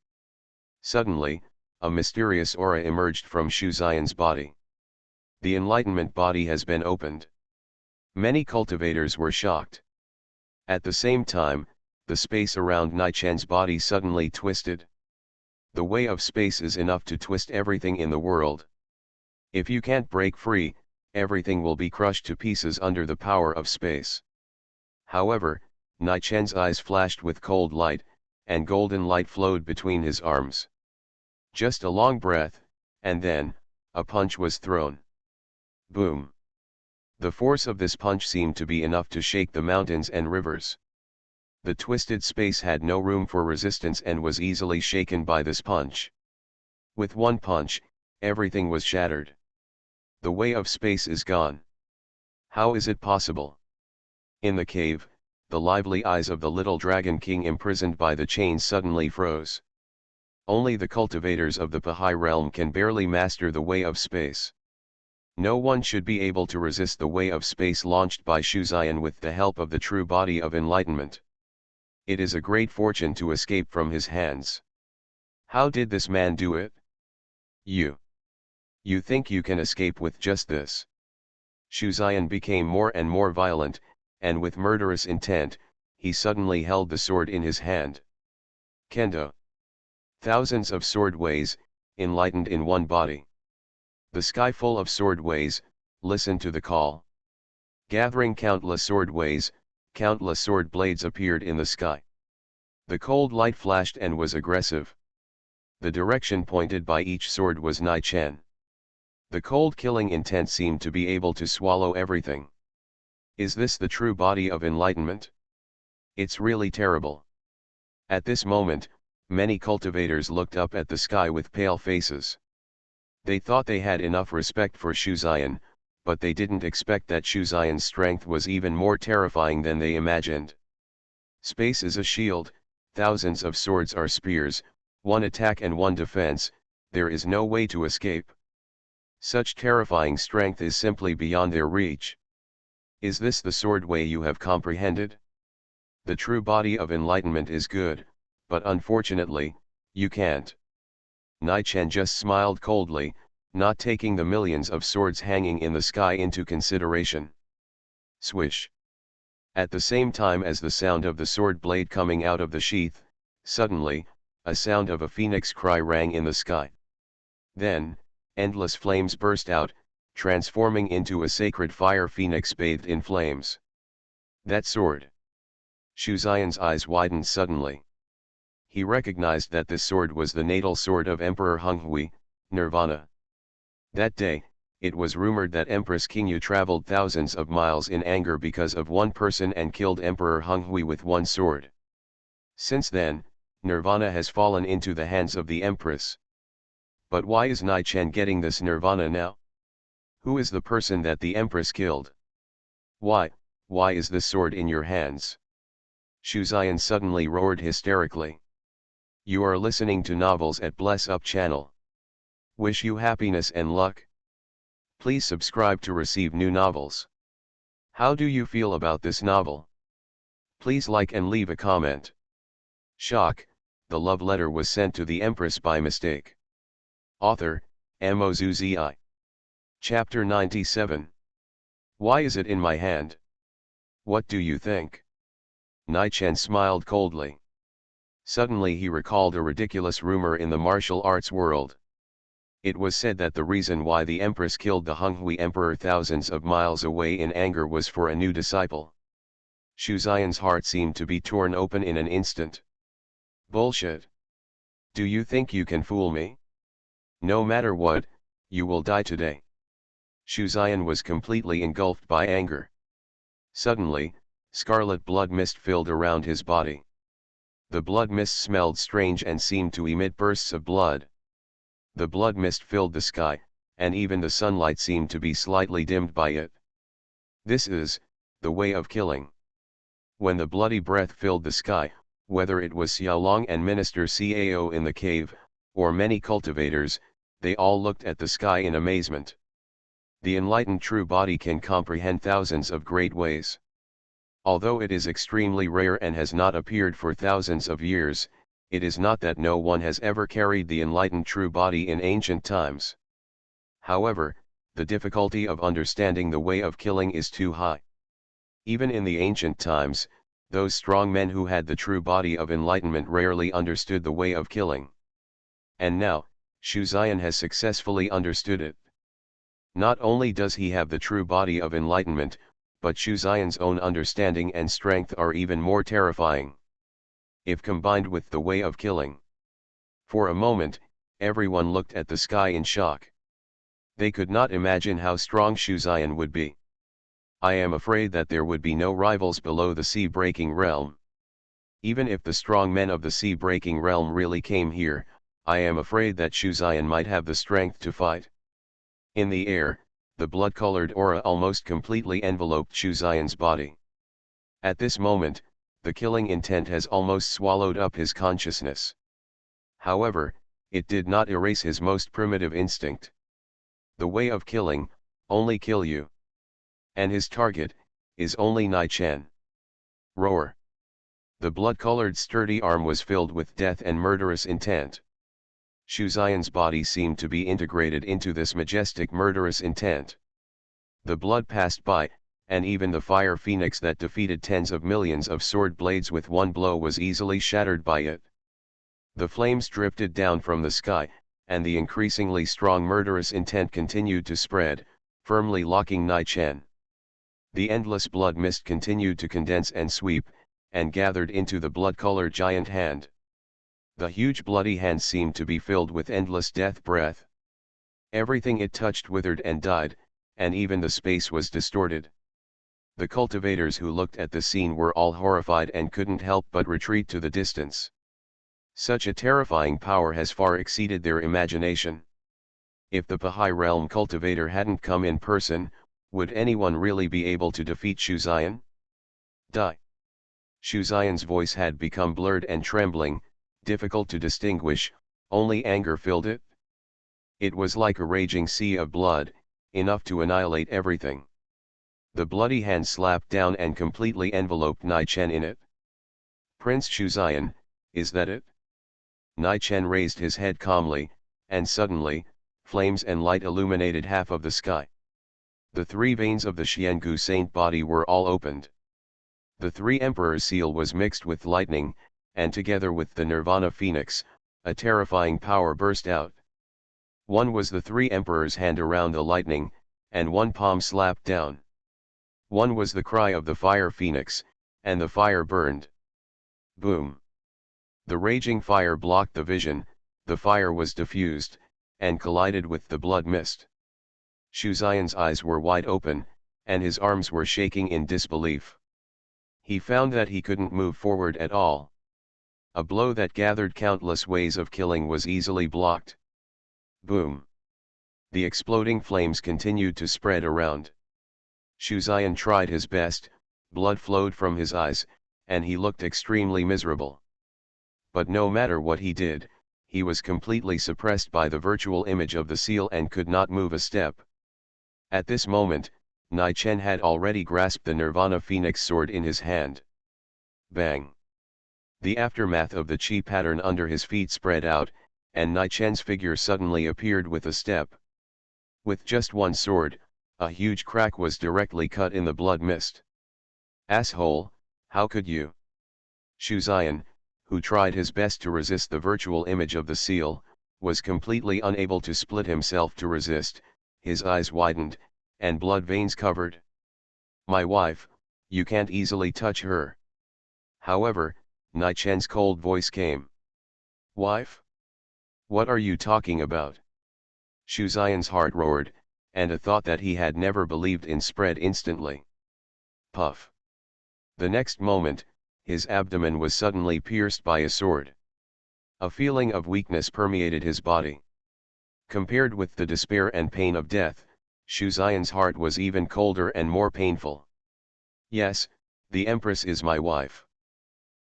Suddenly, a mysterious aura emerged from Shu Xian's body. The enlightenment body has been opened. Many cultivators were shocked. At the same time, the space around Nichien's body suddenly twisted. The way of space is enough to twist everything in the world. If you can't break free, everything will be crushed to pieces under the power of space. However, Nichien's eyes flashed with cold light, and golden light flowed between his arms. Just a long breath, and then, a punch was thrown. Boom! The force of this punch seemed to be enough to shake the mountains and rivers. The twisted space had no room for resistance and was easily shaken by this punch. With one punch, everything was shattered. The way of space is gone. How is it possible? In the cave, the lively eyes of the little dragon king imprisoned by the chains suddenly froze. Only the cultivators of the Baha'i realm can barely master the way of space. No one should be able to resist the way of space launched by Shu Xian with the help of the true body of enlightenment. It is a great fortune to escape from his hands. How did this man do it? You think you can escape with just this? Shuzian became more and more violent, and with murderous intent, he suddenly held the sword in his hand. Kendo. Thousands of sword ways, enlightened in one body. The sky full of sword ways, listen to the call. Gathering countless sword ways, countless sword blades appeared in the sky. The cold light flashed and was aggressive. The direction pointed by each sword was Nai-Chen. The cold killing intent seemed to be able to swallow everything. Is this the true body of enlightenment? It's really terrible. At this moment, many cultivators looked up at the sky with pale faces. They thought they had enough respect for Shuzian, but they didn't expect that Shuzian's strength was even more terrifying than they imagined. Space is a shield, thousands of swords are spears, one attack and one defense, there is no way to escape. Such terrifying strength is simply beyond their reach. Is this the sword way you have comprehended? The true body of enlightenment is good, but unfortunately, you can't. Nai-Chen just smiled coldly, not taking the millions of swords hanging in the sky into consideration. Swish. At the same time as the sound of the sword blade coming out of the sheath, suddenly, a sound of a phoenix cry rang in the sky. Then, endless flames burst out, transforming into a sacred fire phoenix bathed in flames. That sword. Shuzian's eyes widened suddenly. He recognized that this sword was the natal sword of Emperor Honghui, Nirvana. That day, it was rumored that Empress Qingyu traveled thousands of miles in anger because of one person and killed Emperor Honghui with one sword. Since then, Nirvana has fallen into the hands of the Empress. But why is Nai-Chen getting this Nirvana now? Who is the person that the Empress killed? Why is this sword in your hands? Shuzian suddenly roared hysterically. You are listening to novels at Bless Up channel. Wish you happiness and luck. Please subscribe to receive new novels. How do you feel about this novel? Please like and leave a comment. Shock, the love letter was sent to the Empress by mistake. Author, MaleProtagonist. Chapter 97. Why is it in my hand? What do you think? Nai-Chen smiled coldly. Suddenly he recalled a ridiculous rumor in the martial arts world. It was said that the reason why the Empress killed the Honghui Emperor thousands of miles away in anger was for a new disciple. Shuzian's heart seemed to be torn open in an instant. Bullshit. Do you think you can fool me? No matter what, you will die today. Shuzian was completely engulfed by anger. Suddenly, scarlet blood mist filled around his body. The blood mist smelled strange and seemed to emit bursts of blood. The blood mist filled the sky, and even the sunlight seemed to be slightly dimmed by it. This is the way of killing. When the bloody breath filled the sky, whether it was Xiaolong and Minister Cao in the cave, or many cultivators, they all looked at the sky in amazement. The enlightened true body can comprehend thousands of great ways. Although it is extremely rare and has not appeared for thousands of years, it is not that no one has ever carried the enlightened true body in ancient times. However, the difficulty of understanding the way of killing is too high. Even in the ancient times, those strong men who had the true body of enlightenment rarely understood the way of killing. And now, Shuzian has successfully understood it. Not only does he have the true body of enlightenment, but Shuzian's own understanding and strength are even more terrifying. If combined with the way of killing. For a moment, everyone looked at the sky in shock. They could not imagine how strong Shuzian would be. I am afraid that there would be no rivals below the sea-breaking realm. Even if the strong men of the sea-breaking realm really came here, I am afraid that Shuzian might have the strength to fight. In the air, the blood-colored aura almost completely enveloped Shuzian's body. At this moment, the killing intent has almost swallowed up his consciousness. However, it did not erase his most primitive instinct. The way of killing, only kill you. And his target, is only Nai-Chen. Roar. The blood-colored sturdy arm was filled with death and murderous intent. Shu Xian's body seemed to be integrated into this majestic murderous intent. The blood passed by, and even the fire phoenix that defeated tens of millions of sword blades with one blow was easily shattered by it. The flames drifted down from the sky, and the increasingly strong murderous intent continued to spread, firmly locking Nai Chen. The endless blood mist continued to condense and sweep, and gathered into the blood-colored giant hand. The huge bloody hand seemed to be filled with endless death breath. Everything it touched withered and died, and even the space was distorted. The cultivators who looked at the scene were all horrified and couldn't help but retreat to the distance. Such a terrifying power has far exceeded their imagination. If the Baha'i realm cultivator hadn't come in person, would anyone really be able to defeat Shu Xian? Die. Shu Xian's voice had become blurred and trembling, difficult to distinguish, only anger filled it. It was like a raging sea of blood, enough to annihilate everything. The bloody hand slapped down and completely enveloped Nai Chen in it. Prince Shu Xian, is that it? Nai Chen raised his head calmly, and suddenly, flames and light illuminated half of the sky. The three veins of the Xiangu saint body were all opened. The three emperor's seal was mixed with lightning, and together with the Nirvana Phoenix, a terrifying power burst out. One was the three emperors' hand around the lightning, and one palm slapped down. One was the cry of the fire phoenix, and the fire burned. Boom! The raging fire blocked the vision, the fire was diffused, and collided with the blood mist. Shu Xian's eyes were wide open, and his arms were shaking in disbelief. He found that he couldn't move forward at all. A blow that gathered countless ways of killing was easily blocked. Boom! The exploding flames continued to spread around. Shu Xian tried his best, blood flowed from his eyes, and he looked extremely miserable. But no matter what he did, he was completely suppressed by the virtual image of the seal and could not move a step. At this moment, Nai Chen had already grasped the Nirvana Phoenix sword in his hand. Bang! The aftermath of the chi pattern under his feet spread out, and Nai Chen's figure suddenly appeared with a step. With just one sword, a huge crack was directly cut in the blood mist. Asshole, how could you? Shu Xian, who tried his best to resist the virtual image of the seal, was completely unable to split himself to resist, his eyes widened, and blood veins covered. My wife, you can't easily touch her. However, Nai Chen's cold voice came. Wife? What are you talking about? Shu Xian's heart roared, and a thought that he had never believed in spread instantly. Puff! The next moment, his abdomen was suddenly pierced by a sword. A feeling of weakness permeated his body. Compared with the despair and pain of death, Shu Xian's heart was even colder and more painful. Yes, the Empress is my wife.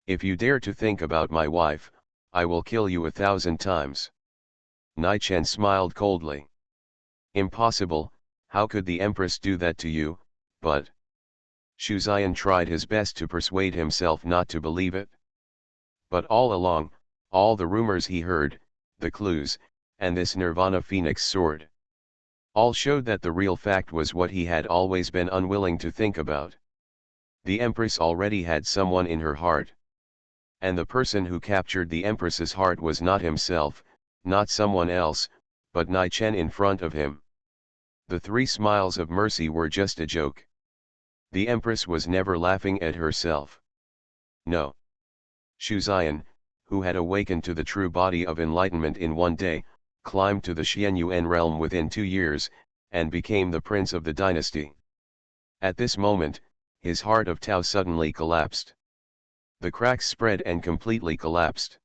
If you dare to think about my wife, I will kill you 1,000 times. Nai Chen smiled coldly. Impossible, how could the Empress do that to you, but... Shu Xian tried his best to persuade himself not to believe it. But all along, all the rumors he heard, the clues, and this Nirvana Phoenix sword, all showed that the real fact was what he had always been unwilling to think about. The Empress already had someone in her heart. And the person who captured the Empress's heart was not himself, not someone else, but Nai Chen in front of him. The three smiles of mercy were just a joke. The Empress was never laughing at herself. No. Shu Xian, who had awakened to the true body of enlightenment in one day, climbed to the Xianyuan realm within 2 years, and became the prince of the dynasty. At this moment, his heart of Tao suddenly collapsed. The cracks spread and completely collapsed.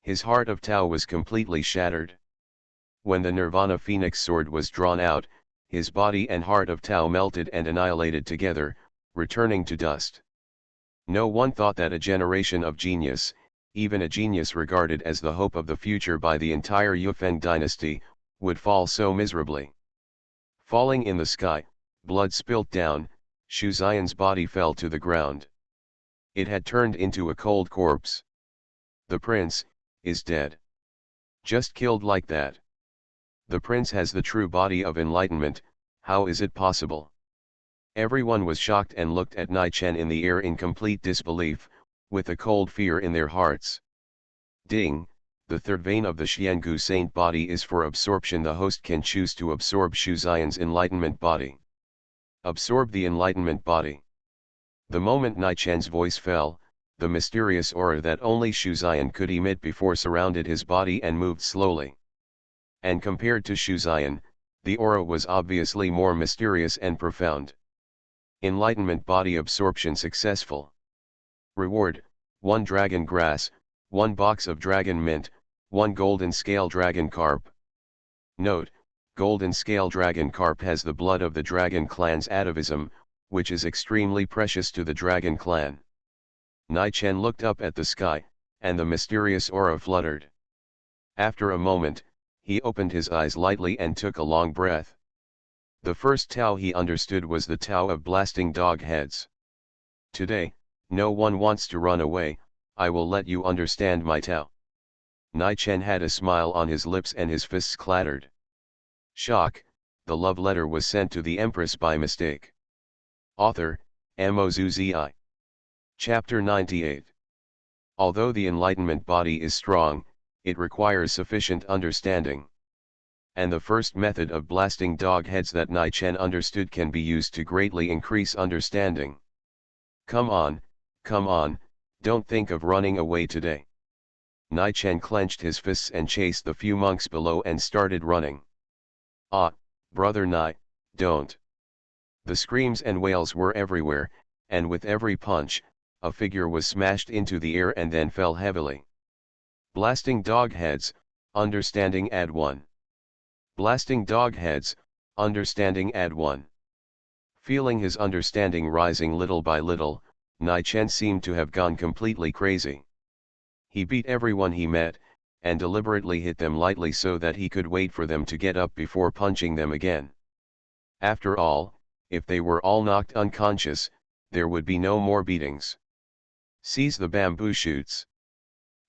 His heart of Tao was completely shattered. When the Nirvana Phoenix sword was drawn out, his body and heart of Tao melted and annihilated together, returning to dust. No one thought that a generation of genius, even a genius regarded as the hope of the future by the entire Yufeng dynasty, would fall so miserably. Falling in the sky, blood spilt down, Shu Xian's body fell to the ground. It had turned into a cold corpse. The prince is dead. Just killed like that. The prince has the true body of enlightenment, how is it possible? Everyone was shocked and looked at Nai Chen in the air in complete disbelief, with a cold fear in their hearts. Ding, the third vein of the Xiangu saint body is for absorption. The host can choose to absorb Shu Xian's enlightenment body. Absorb the enlightenment body. The moment Nai Chen's voice fell, the mysterious aura that only Shu Xian could emit before surrounded his body and moved slowly. And compared to Shu Xian, the aura was obviously more mysterious and profound. Enlightenment body absorption successful. Reward, 1 dragon grass, 1 box of dragon mint, 1 golden scale dragon carp. Note, golden scale dragon carp has the blood of the dragon clan's atavism, which is extremely precious to the dragon clan. Nai Chen looked up at the sky, and the mysterious aura fluttered. After a moment, he opened his eyes lightly and took a long breath. The first Tao he understood was the Tao of blasting dog heads. Today, no one wants to run away, I will let you understand my Tao. Nai Chen had a smile on his lips and his fists clattered. Shock, the love letter was sent to the empress by mistake. Author, Mozuzi. Chapter 98. Although the enlightenment body is strong, it requires sufficient understanding. And the first method of blasting dog heads that Nai Chen understood can be used to greatly increase understanding. Come on, don't think of running away today. Nai Chen clenched his fists and chased the few monks below and started running. Ah, brother Nai, don't. The screams and wails were everywhere, and with every punch, a figure was smashed into the air and then fell heavily. Blasting dog heads, understanding add 1. Blasting dog heads, understanding add 1. Feeling his understanding rising little by little, Nai Chen seemed to have gone completely crazy. He beat everyone he met, and deliberately hit them lightly so that he could wait for them to get up before punching them again. After all, if they were all knocked unconscious, there would be no more beatings. Seize the bamboo shoots.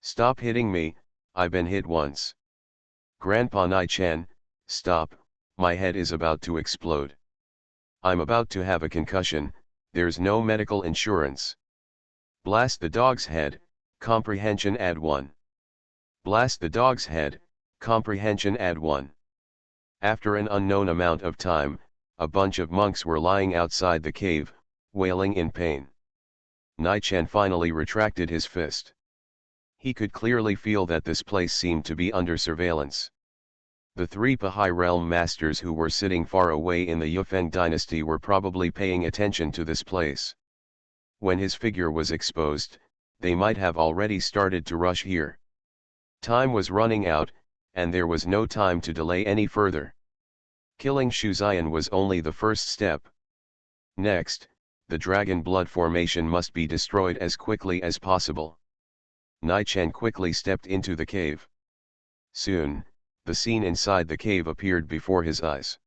Stop hitting me, I've been hit once. Grandpa Nai Chen, stop, my head is about to explode. I'm about to have a concussion, there's no medical insurance. Blast the dog's head, comprehension add 1. Blast the dog's head, comprehension add 1. After an unknown amount of time, a bunch of monks were lying outside the cave, wailing in pain. Nai Chen finally retracted his fist. He could clearly feel that this place seemed to be under surveillance. The 3 Bahai realm masters who were sitting far away in the Yufeng dynasty were probably paying attention to this place. When his figure was exposed, they might have already started to rush here. Time was running out, and there was no time to delay any further. Killing Shu Xian was only the first step. Next, the dragon blood formation must be destroyed as quickly as possible. Nai Chen quickly stepped into the cave. Soon, the scene inside the cave appeared before his eyes.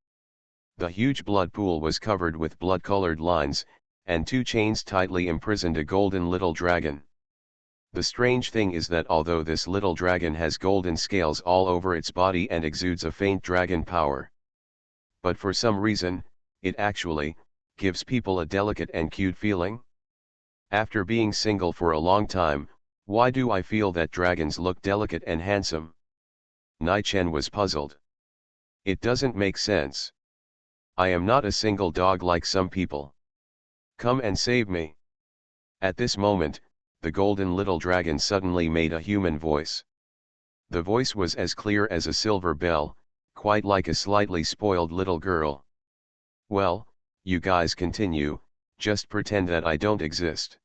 The huge blood pool was covered with blood-colored lines, and 2 chains tightly imprisoned a golden little dragon. The strange thing is that although this little dragon has golden scales all over its body and exudes a faint dragon power, but for some reason, it actually gives people a delicate and cute feeling. After being single for a long time, why do I feel that dragons look delicate and handsome? Nai Chen was puzzled. It doesn't make sense. I am not a single dog like some people. Come and save me. At this moment, the golden little dragon suddenly made a human voice. The voice was as clear as a silver bell, quite like a slightly spoiled little girl. Well, you guys continue, just pretend that I don't exist.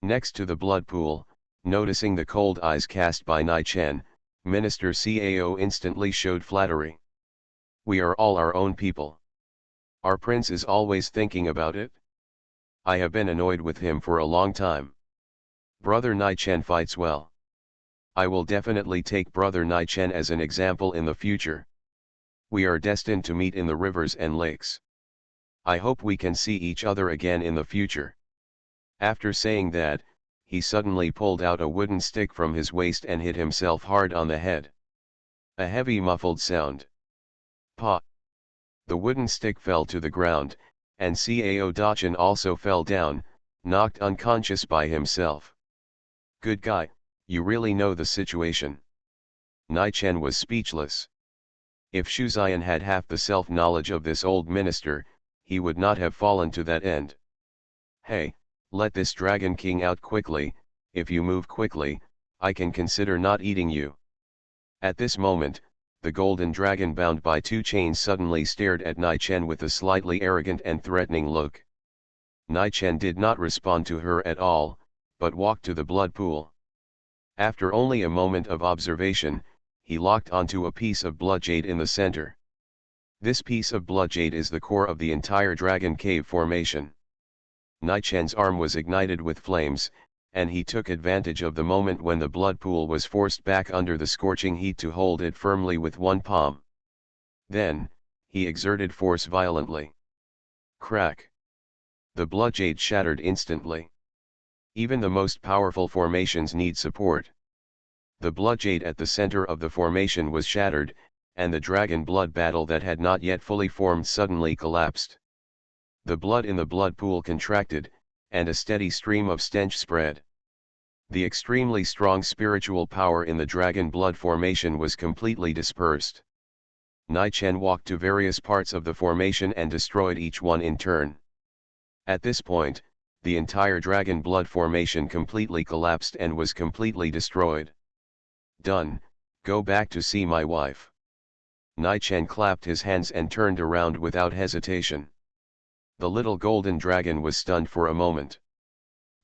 Next to the blood pool, noticing the cold eyes cast by Nai Chen, Minister Cao instantly showed flattery. We are all our own people. Our prince is always thinking about it. I have been annoyed with him for a long time. Brother Nai Chen fights well. I will definitely take Brother Nai Chen as an example in the future. We are destined to meet in the rivers and lakes. I hope we can see each other again in the future. After saying that, he suddenly pulled out a wooden stick from his waist and hit himself hard on the head. A heavy muffled sound. Pa! The wooden stick fell to the ground, and Cao Dachin also fell down, knocked unconscious by himself. Good guy, you really know the situation. Nai Chen was speechless. If Shu Xian had half the self-knowledge of this old minister, he would not have fallen to that end. Hey, let this Dragon King out quickly. If you move quickly, I can consider not eating you. At this moment, the golden dragon bound by two chains suddenly stared at Nai Chen with a slightly arrogant and threatening look. Nai Chen did not respond to her at all, but walked to the blood pool. After only a moment of observation, he locked onto a piece of blood jade in the center. This piece of blood jade is the core of the entire dragon cave formation. Nai Chen's arm was ignited with flames, and he took advantage of the moment when the blood pool was forced back under the scorching heat to hold it firmly with one palm. Then, he exerted force violently. Crack! The blood jade shattered instantly. Even the most powerful formations need support. The blood jade at the center of the formation was shattered, and the dragon blood battle that had not yet fully formed suddenly collapsed. The blood in the blood pool contracted, and a steady stream of stench spread. The extremely strong spiritual power in the dragon blood formation was completely dispersed. Nai Chen walked to various parts of the formation and destroyed each one in turn. At this point, the entire dragon blood formation completely collapsed and was completely destroyed. Done, go back to see my wife. Nai Chen clapped his hands and turned around without hesitation. The little golden dragon was stunned for a moment.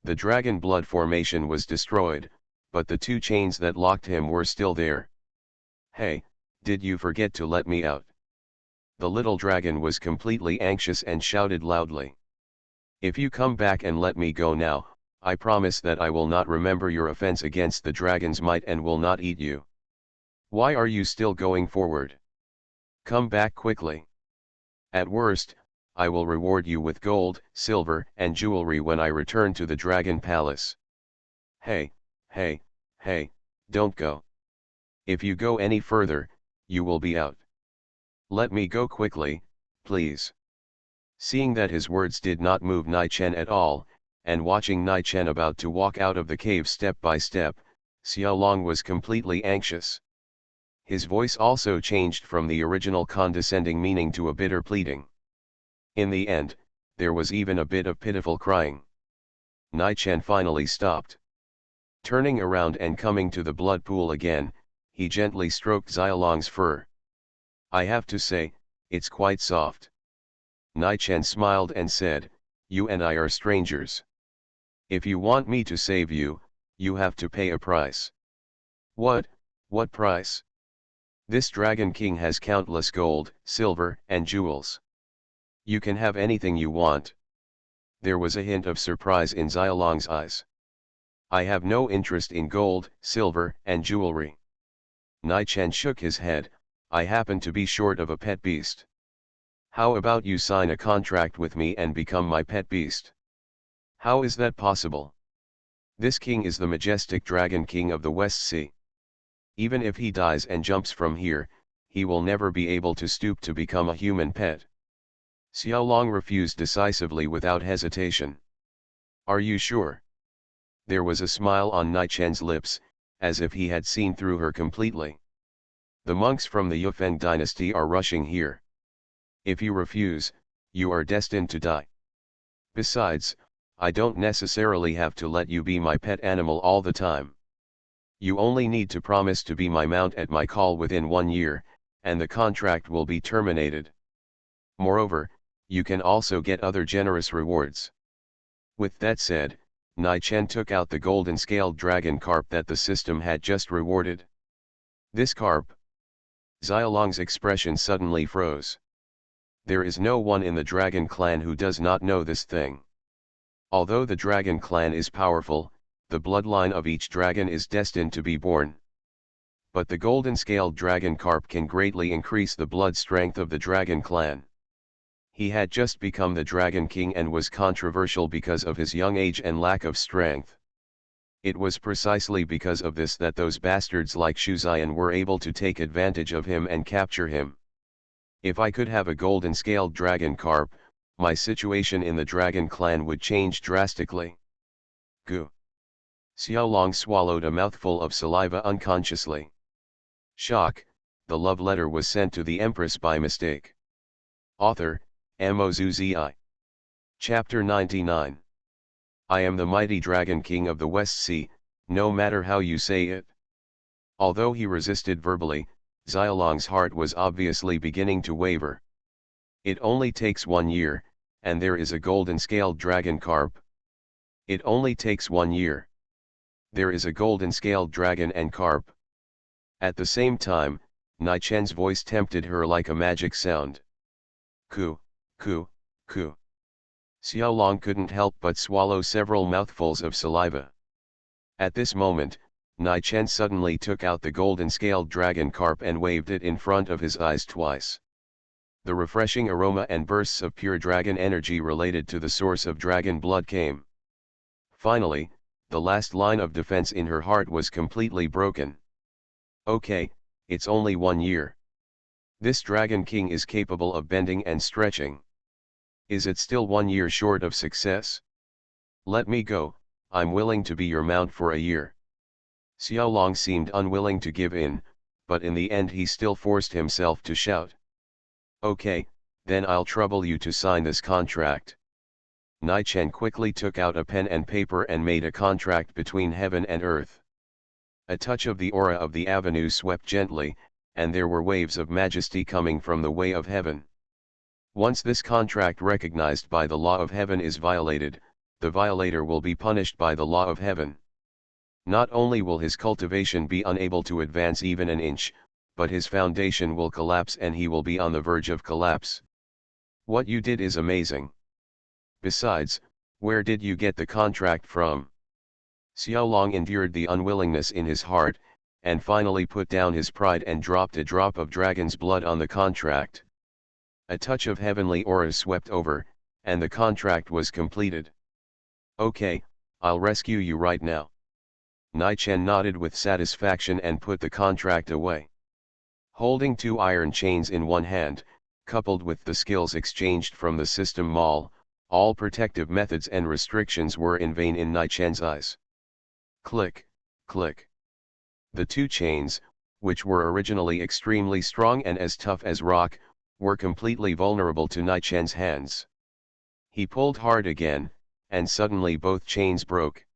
The dragon blood formation was destroyed, but the two chains that locked him were still there. Hey, did you forget to let me out? The little dragon was completely anxious and shouted loudly. If you come back and let me go now, I promise that I will not remember your offense against the dragon's might and will not eat you. Why are you still going forward? Come back quickly. At worst, I will reward you with gold, silver, and jewelry when I return to the Dragon Palace. Hey, hey, hey, don't go. If you go any further, you will be out. Let me go quickly, please. Seeing that his words did not move Nai Chen at all, and watching Nai Chen about to walk out of the cave step by step, Xiao Long was completely anxious. His voice also changed from the original condescending meaning to a bitter pleading. In the end, there was even a bit of pitiful crying. Nai Chen finally stopped. Turning around and coming to the blood pool again, he gently stroked Xiaolong's fur. I have to say, it's quite soft. Nai Chen smiled and said, you and I are strangers. If you want me to save you, you have to pay a price. What price? This Dragon King has countless gold, silver, and jewels. You can have anything you want. There was a hint of surprise in Xiaolong's eyes. I have no interest in gold, silver, and jewelry. Nai Chen shook his head, I happen to be short of a pet beast. How about you sign a contract with me and become my pet beast? How is that possible? This king is the majestic Dragon King of the West Sea. Even if he dies and jumps from here, he will never be able to stoop to become a human pet. Xiao Long refused decisively without hesitation. Are you sure? There was a smile on Nai Chen's lips, as if he had seen through her completely. The monks from the Yufeng dynasty are rushing here. If you refuse, you are destined to die. Besides, I don't necessarily have to let you be my pet animal all the time. You only need to promise to be my mount at my call within 1 year, and the contract will be terminated. Moreover, you can also get other generous rewards. With that said, Nai Chen took out the golden scaled dragon carp that the system had just rewarded. This carp? Xiaolong's expression suddenly froze. There is no one in the dragon clan who does not know this thing. Although the dragon clan is powerful, the bloodline of each dragon is destined to be born. But the golden scaled dragon carp can greatly increase the blood strength of the dragon clan. He had just become the Dragon King and was controversial because of his young age and lack of strength. It was precisely because of this that those bastards like Shuzian were able to take advantage of him and capture him. If I could have a golden scaled dragon carp, my situation in the dragon clan would change drastically. Goo. Xiaolong swallowed a mouthful of saliva unconsciously. Shock, the love letter was sent to the Empress by mistake. Author, Mozuzi. Chapter 99. I am the mighty Dragon King of the West Sea, no matter how you say it. Although he resisted verbally, Xiaolong's heart was obviously beginning to waver. It only takes 1 year, and there is a golden scaled dragon carp. It only takes 1 year. There is a golden scaled dragon and carp. At the same time, Nai Chen's voice tempted her like a magic sound. Ku, ku, ku. Xiaolong couldn't help but swallow several mouthfuls of saliva. At this moment, Nai Chen suddenly took out the golden scaled dragon carp and waved it in front of his eyes twice. The refreshing aroma and bursts of pure dragon energy related to the source of dragon blood came. Finally, the last line of defense in her heart was completely broken. Okay, it's only 1 year. This Dragon King is capable of bending and stretching. Is it still 1 year short of success? Let me go, I'm willing to be your mount for a year. Xiaolong seemed unwilling to give in, but in the end he still forced himself to shout. Okay, then I'll trouble you to sign this contract. Nai Chen quickly took out a pen and paper and made a contract between heaven and earth. A touch of the aura of the avenue swept gently, and there were waves of majesty coming from the way of heaven. Once this contract recognized by the law of heaven is violated, the violator will be punished by the law of heaven. Not only will his cultivation be unable to advance even an inch, but his foundation will collapse and he will be on the verge of collapse. What you did is amazing. Besides, where did you get the contract from? Xiaolong endured the unwillingness in his heart, and finally put down his pride and dropped a drop of dragon's blood on the contract. A touch of heavenly aura swept over, and the contract was completed. Okay, I'll rescue you right now. Nai Chen nodded with satisfaction and put the contract away. Holding 2 iron chains in one hand, coupled with the skills exchanged from the system Mal, all protective methods and restrictions were in vain in Nai Chen's eyes. Click, click. The 2 chains, which were originally extremely strong and as tough as rock, were completely vulnerable to Nai Chen's hands. He pulled hard again, and suddenly both chains broke.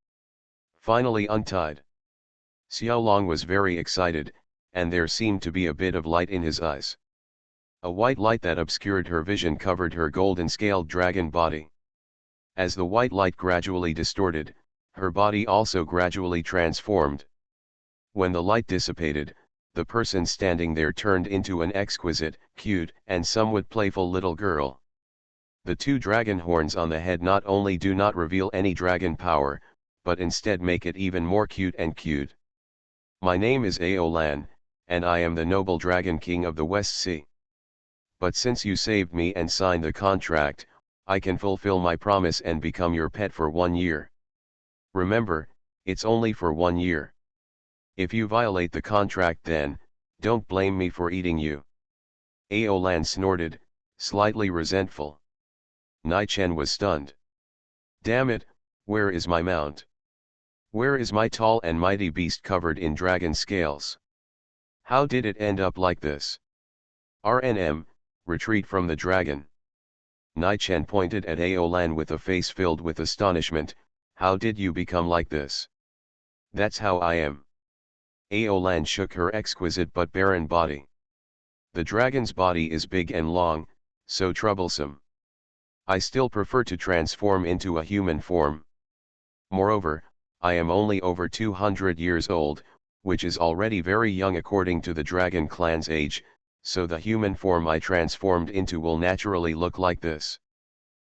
Finally untied. Xiaolong was very excited, and there seemed to be a bit of light in his eyes. A white light that obscured her vision covered her golden scaled dragon body. As the white light gradually distorted, her body also gradually transformed. When the light dissipated, the person standing there turned into an exquisite, cute, and somewhat playful little girl. The 2 dragon horns on the head not only do not reveal any dragon power, but instead make it even more cute and cute. My name is Aolan, and I am the noble Dragon King of the West Sea. But since you saved me and signed the contract, I can fulfill my promise and become your pet for 1 year. Remember, it's only for 1 year. If you violate the contract then, don't blame me for eating you. Aolan snorted, slightly resentful. Nai Chen was stunned. Damn it, where is my mount? Where is my tall and mighty beast covered in dragon scales? How did it end up like this? RNM, retreat from the dragon. Nai Chen pointed at Aolan with a face filled with astonishment. How did you become like this? That's how I am. Aolan shook her exquisite but barren body. The dragon's body is big and long, so troublesome. I still prefer to transform into a human form. Moreover, I am only over 200 years old, which is already very young according to the dragon clan's age, so the human form I transformed into will naturally look like this.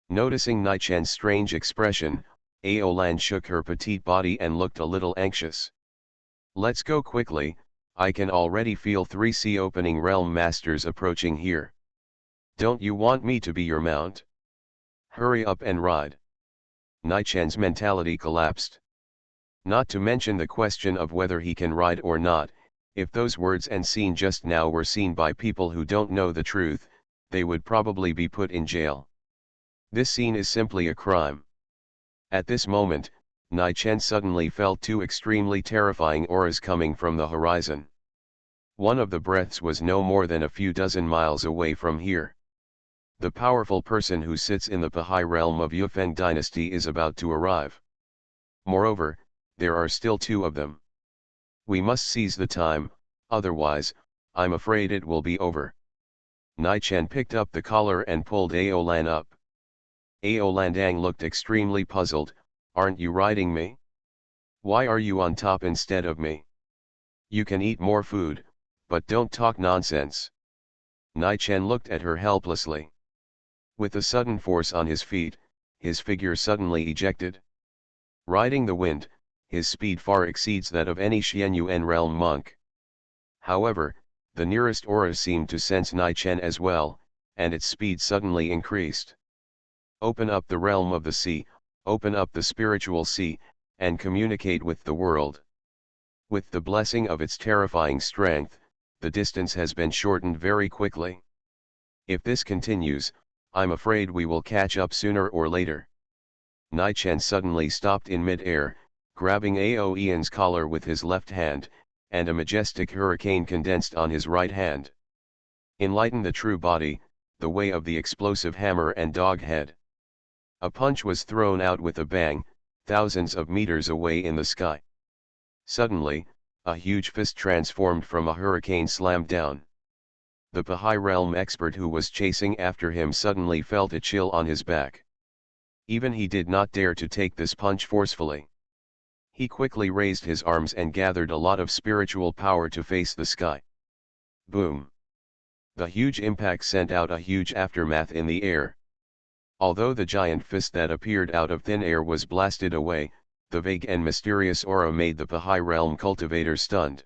Noticing Nai Chen's strange expression, Aolan shook her petite body and looked a little anxious. Let's go quickly, I can already feel 3 sea opening realm masters approaching here. Don't you want me to be your mount? Hurry up and ride. Nai Chen's mentality collapsed. Not to mention the question of whether he can ride or not. If those words and scene just now were seen by people who don't know the truth, they would probably be put in jail. This scene is simply a crime. At this moment, Nai Chen suddenly felt two extremely terrifying auras coming from the horizon. One of the breaths was no more than a few dozen miles away from here. The powerful person who sits in the Bahai realm of Yufeng dynasty is about to arrive. Moreover, there are still two of them. We must seize the time, otherwise, I'm afraid it will be over. Nai Chen picked up the collar and pulled Aolan up. Aolandang looked extremely puzzled. Aren't you riding me? Why are you on top instead of me? You can eat more food, but don't talk nonsense. Nai Chen looked at her helplessly. With a sudden force on his feet, his figure suddenly ejected. Riding the wind, his speed far exceeds that of any Xianyuan realm monk. However, the nearest aura seemed to sense Nai Chen as well, and its speed suddenly increased. Open up the realm of the sea, open up the spiritual sea, and communicate with the world. With the blessing of its terrifying strength, the distance has been shortened very quickly. If this continues, I'm afraid we will catch up sooner or later. Nai Chen suddenly stopped in mid-air, grabbing Ao Ian's collar with his left hand, and a majestic hurricane condensed on his right hand. Enlighten the true body, the way of the explosive hammer and dog head. A punch was thrown out with a bang, thousands of meters away in the sky. Suddenly, a huge fist transformed from a hurricane slammed down. The Bahai realm expert who was chasing after him suddenly felt a chill on his back. Even he did not dare to take this punch forcefully. He quickly raised his arms and gathered a lot of spiritual power to face the sky. Boom! The huge impact sent out a huge aftermath in the air. Although the giant fist that appeared out of thin air was blasted away, the vague and mysterious aura made the Bahai realm cultivator stunned.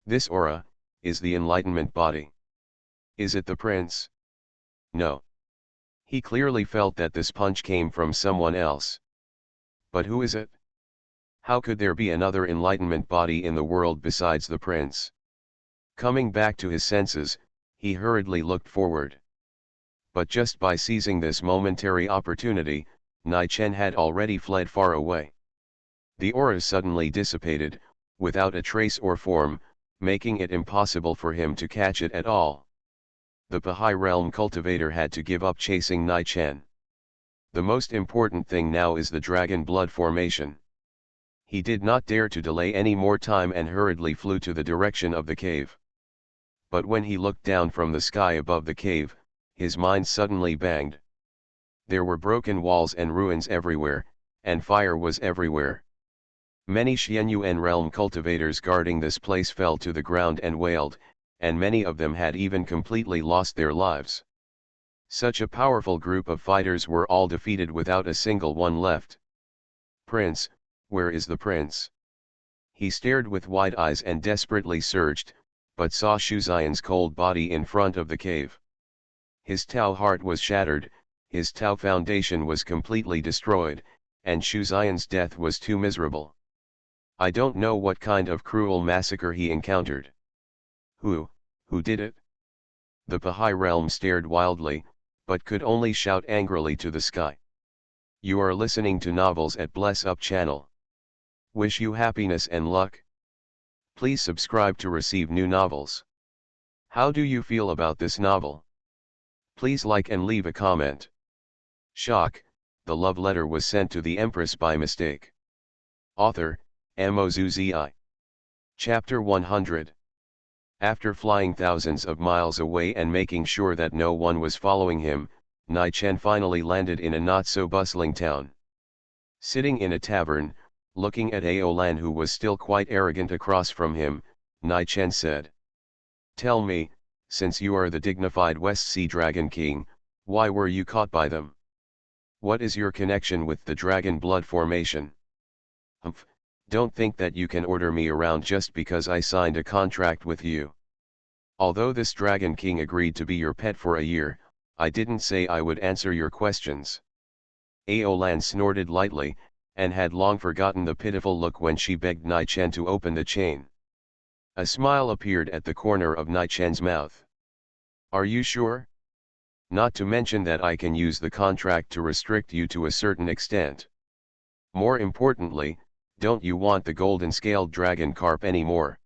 This aura is the enlightenment body. Is it the prince? No. He clearly felt that this punch came from someone else. But who is it? How could there be another enlightenment body in the world besides the prince? Coming back to his senses, he hurriedly looked forward. But just by seizing this momentary opportunity, Nai Chen had already fled far away. The aura suddenly dissipated, without a trace or form, making it impossible for him to catch it at all. The Bahai realm cultivator had to give up chasing Nai Chen. The most important thing now is the dragon blood formation. He did not dare to delay any more time and hurriedly flew to the direction of the cave. But when he looked down from the sky above the cave, his mind suddenly banged. There were broken walls and ruins everywhere, and fire was everywhere. Many Xianyuan realm cultivators guarding this place fell to the ground and wailed, and many of them had even completely lost their lives. Such a powerful group of fighters were all defeated without a single one left. Prince, where is the prince? He stared with wide eyes and desperately searched, but saw Shuzian's cold body in front of the cave. His Tao heart was shattered, his Tao foundation was completely destroyed, and Shuzian's death was too miserable. I don't know what kind of cruel massacre he encountered. Who did it? The Bahai realm stared wildly, but could only shout angrily to the sky. You are listening to Novels at Bless Up channel. Wish you happiness and luck. Please subscribe to receive new novels. How do you feel about this novel? Please like and leave a comment. Shock, the love letter was sent to the Empress by mistake. Author, Mozuzi. Chapter 100. After flying thousands of miles away and making sure that no one was following him, Nai Chen finally landed in a not-so-bustling town. Sitting in a tavern, looking at Aolan who was still quite arrogant across from him, Nai Chen said. Tell me, since you are the dignified West Sea Dragon King, why were you caught by them? What is your connection with the dragon blood formation? Humph, don't think that you can order me around just because I signed a contract with you. Although this Dragon King agreed to be your pet for a year, I didn't say I would answer your questions. Aolan snorted lightly, and had long forgotten the pitiful look when she begged Nai Chen to open the chain. A smile appeared at the corner of Nai Chen's mouth. "Are you sure? Not to mention that I can use the contract to restrict you to a certain extent. More importantly, don't you want the golden scaled dragon carp anymore?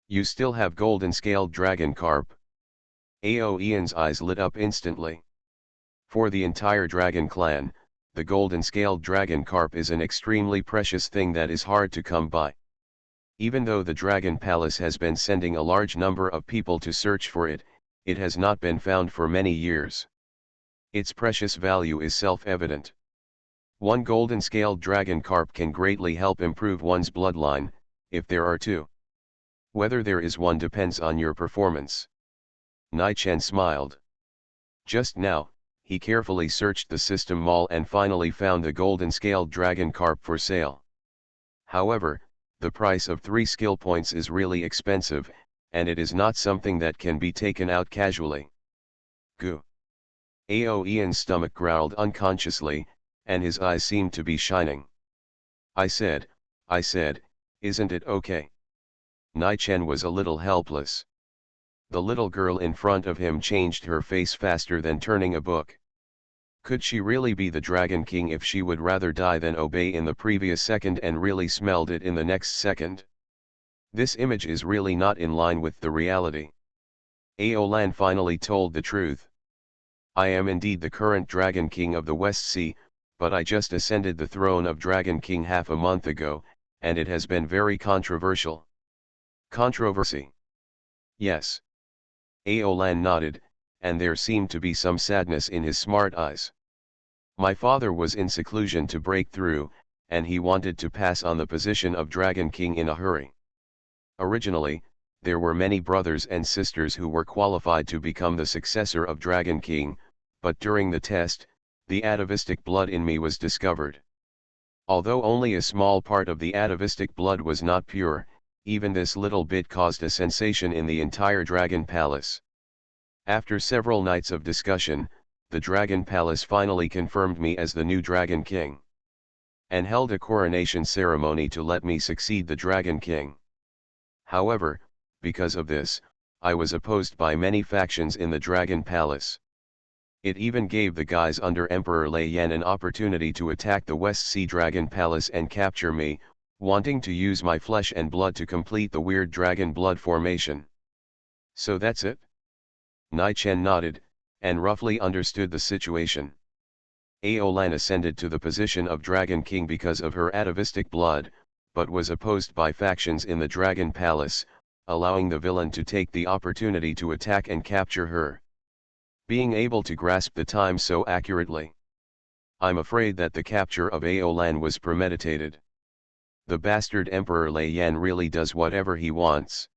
You still have golden scaled dragon carp?" Ao Ian's eyes lit up instantly. For the entire dragon clan, the golden scaled dragon carp is an extremely precious thing that is hard to come by. Even though the Dragon Palace has been sending a large number of people to search for it, it has not been found for many years. Its precious value is self-evident. One golden scaled dragon carp can greatly help improve one's bloodline, if there are two. Whether there is one depends on your performance. Nai Chen smiled. Just now, he carefully searched the system mall and finally found the golden scaled dragon carp for sale. However, the price of 3 skill points is really expensive, and it is not something that can be taken out casually. Goo. Ao Ian's stomach growled unconsciously, and his eyes seemed to be shining. I said, isn't it okay?" Nai Chen was a little helpless. The little girl in front of him changed her face faster than turning a book. Could she really be the Dragon King if she would rather die than obey in the previous second and really smelled it in the next second? This image is really not in line with the reality. Ao Lan finally told the truth. "I am indeed the current Dragon King of the West Sea, but I just ascended the throne of Dragon King half a month ago, and it has been very controversial." "Controversy?" "Yes." Ao Lan nodded, and there seemed to be some sadness in his smart eyes. "My father was in seclusion to break through, and he wanted to pass on the position of Dragon King in a hurry. Originally, there were many brothers and sisters who were qualified to become the successor of Dragon King, but during the test, the atavistic blood in me was discovered. Although only a small part of the atavistic blood was not pure, even this little bit caused a sensation in the entire Dragon Palace. After several nights of discussion, the Dragon Palace finally confirmed me as the new Dragon King, and held a coronation ceremony to let me succeed the Dragon King. However, because of this, I was opposed by many factions in the Dragon Palace. It even gave the guys under Emperor Lei Yan an opportunity to attack the West Sea Dragon Palace and capture me, wanting to use my flesh and blood to complete the weird dragon blood formation." "So that's it?" Nai Chen nodded, and roughly understood the situation. Ao Lan ascended to the position of Dragon King because of her atavistic blood, but was opposed by factions in the Dragon Palace, allowing the villain to take the opportunity to attack and capture her. Being able to grasp the time so accurately, I'm afraid that the capture of Ao Lan was premeditated. The bastard Emperor Lei Yan really does whatever he wants.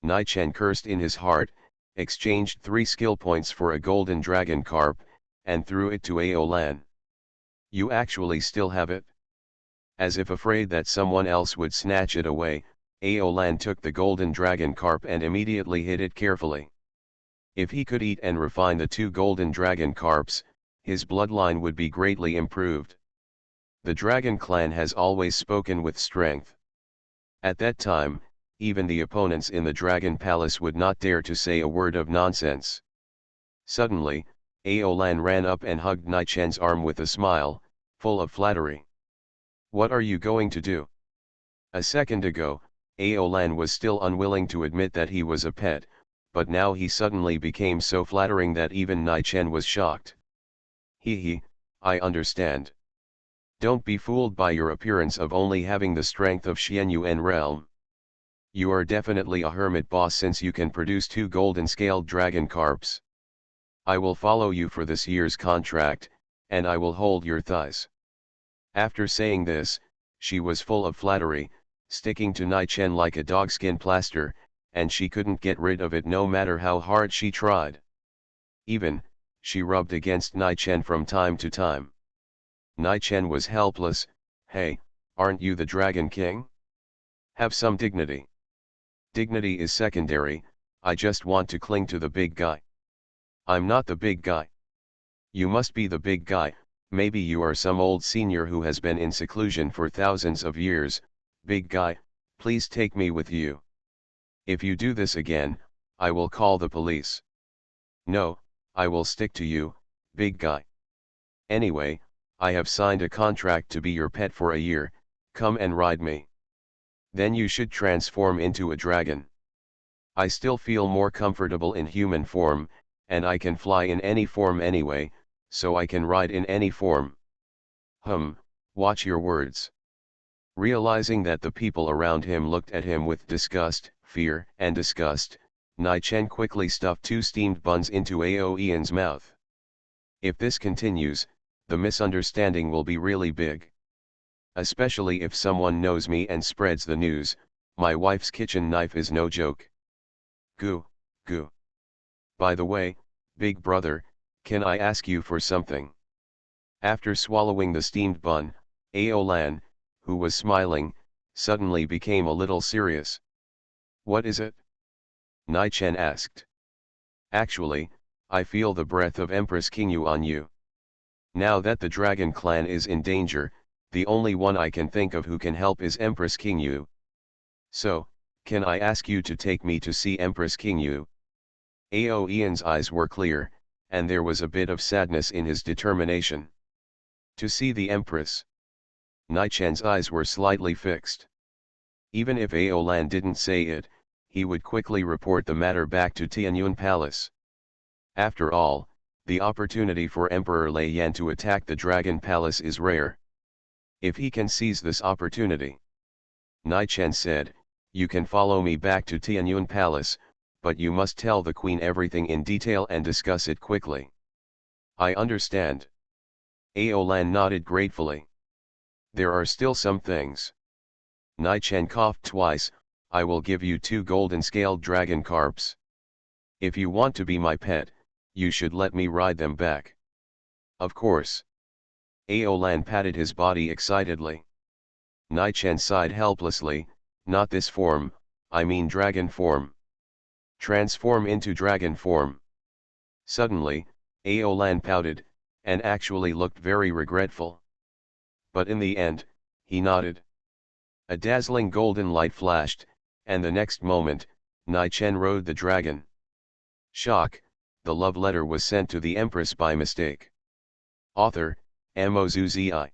Nai Chen cursed in his heart, exchanged 3 skill points for a golden dragon carp, and threw it to Ao Lan. "You actually still have it?" As if afraid that someone else would snatch it away, Ao Lan took the golden dragon carp and immediately hid it carefully. If he could eat and refine the 2 golden dragon carps, his bloodline would be greatly improved. The Dragon Clan has always spoken with strength. At that time, even the opponents in the Dragon Palace would not dare to say a word of nonsense. Suddenly, Ao Lan ran up and hugged Nai Chen's arm with a smile, full of flattery. "What are you going to do?" A second ago, Ao Lan was still unwilling to admit that he was a pet, but now he suddenly became so flattering that even Nai Chen was shocked. "He, I understand. Don't be fooled by your appearance of only having the strength of Xianyuan realm. You are definitely a hermit boss since you can produce 2 golden scaled dragon carps. I will follow you for this year's contract, and I will hold your thighs." After saying this, she was full of flattery, sticking to Nai Chen like a dogskin plaster, and she couldn't get rid of it no matter how hard she tried. Even, she rubbed against Nai Chen from time to time. Nai Chen was helpless. "Hey, aren't you the Dragon King? Have some dignity." "Dignity is secondary, I just want to cling to the big guy." "I'm not the big guy. You must be the big guy, Maybe you are some old senior who has been in seclusion for thousands of years. Big guy, please take me with you. If you do this again, I will call the police. No, I will stick to you, big guy. Anyway, I have signed a contract to be your pet for a year, come and ride me. Then you should transform into a dragon. I still feel more comfortable in human form, and I can fly in any form anyway, so I can ride in any form. Watch your words. Realizing that the people around him looked at him with disgust, fear, and disgust, Nai Chen quickly stuffed 2 steamed buns into Ao Ian's mouth. If this continues, the misunderstanding will be really big. Especially if someone knows me and spreads the news, my wife's kitchen knife is no joke. Goo, goo. By the way, big brother, can I ask you for something? After swallowing the steamed bun, Ao Lan, who was smiling, suddenly became a little serious. What is it? Nai Chen asked. Actually, I feel the breath of Empress Qingyu on you. Now that the dragon clan is in danger, the only one I can think of who can help is Empress Qingyu. So, can I ask you to take me to see Empress Qingyu? Ao Ian's eyes were clear, and there was a bit of sadness in his determination. To see the Empress. Nai Chen's eyes were slightly fixed. Even if Ao Lan didn't say it, he would quickly report the matter back to Tianyun Palace. After all, the opportunity for Emperor Lei Yan to attack the Dragon Palace is rare. If he can seize this opportunity. Nai Chen said, you can follow me back to Tianyun Palace, but you must tell the Queen everything in detail and discuss it quickly. I understand. Ao Lan nodded gratefully. There are still some things. Nai Chen coughed twice. I will give you 2 golden scaled dragon carps. If you want to be my pet, you should let me ride them back. Of course. Ao Lan patted his body excitedly. Nai Chen sighed helplessly, not this form, I mean dragon form. Transform into dragon form. Suddenly, Ao Lan pouted, and actually looked very regretful. But in the end, he nodded. A dazzling golden light flashed, and the next moment, Nai Chen rode the dragon. Shock, the love letter was sent to the Empress by mistake. Author, Mozuzi.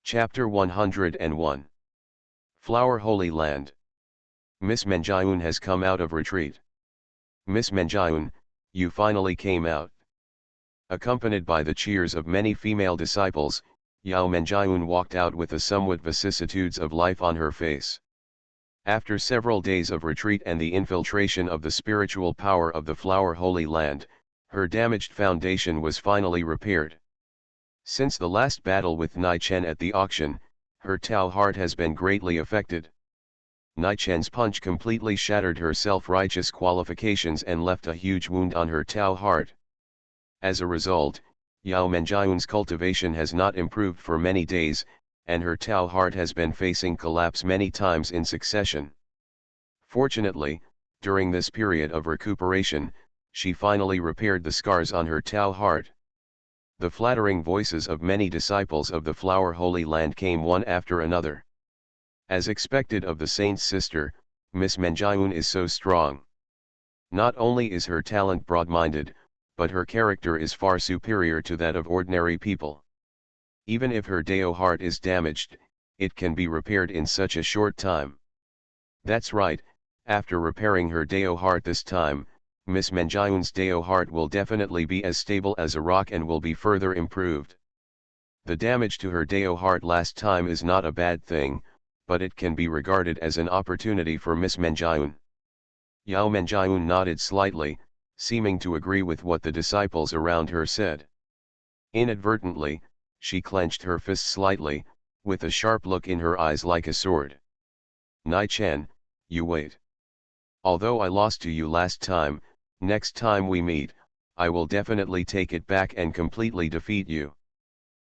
Chapter 101. Flower Holy Land. Miss Menjiun has come out of retreat. Miss Menjiun, you finally came out. Accompanied by the cheers of many female disciples, Yao Menjiun walked out with the somewhat vicissitudes of life on her face. After several days of retreat and the infiltration of the spiritual power of the Flower Holy Land, her damaged foundation was finally repaired. Since the last battle with Nai Chen at the auction, her Tao heart has been greatly affected. Nai Chen's punch completely shattered her self-righteous qualifications and left a huge wound on her Tao heart. As a result, Yao Menjiun's cultivation has not improved for many days, and her Tao heart has been facing collapse many times in succession. Fortunately, during this period of recuperation, she finally repaired the scars on her Tao heart. The flattering voices of many disciples of the Flower Holy Land came one after another. As expected of the saint's sister, Miss Menjiun is so strong. Not only is her talent broad-minded, but her character is far superior to that of ordinary people. Even if her Dao heart is damaged, it can be repaired in such a short time. That's right, after repairing her Dao heart this time, Miss Menjiun's Dao heart will definitely be as stable as a rock and will be further improved. The damage to her Dao heart last time is not a bad thing, but it can be regarded as an opportunity for Miss Menjiun. Yao Menjiun nodded slightly, seeming to agree with what the disciples around her said. Inadvertently, she clenched her fist slightly, with a sharp look in her eyes like a sword. Nai Chen, you wait. Although I lost to you last time, next time we meet, I will definitely take it back and completely defeat you.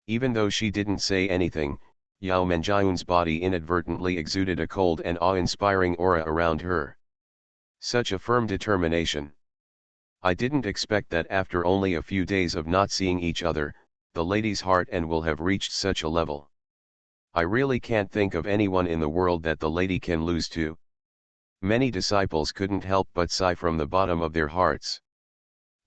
Even though she didn't say anything, Yao Menjiun's body inadvertently exuded a cold and awe-inspiring aura around her. Such a firm determination. I didn't expect that after only a few days of not seeing each other, the lady's heart and will have reached such a level. I really can't think of anyone in the world that the lady can lose to. Many disciples couldn't help but sigh from the bottom of their hearts.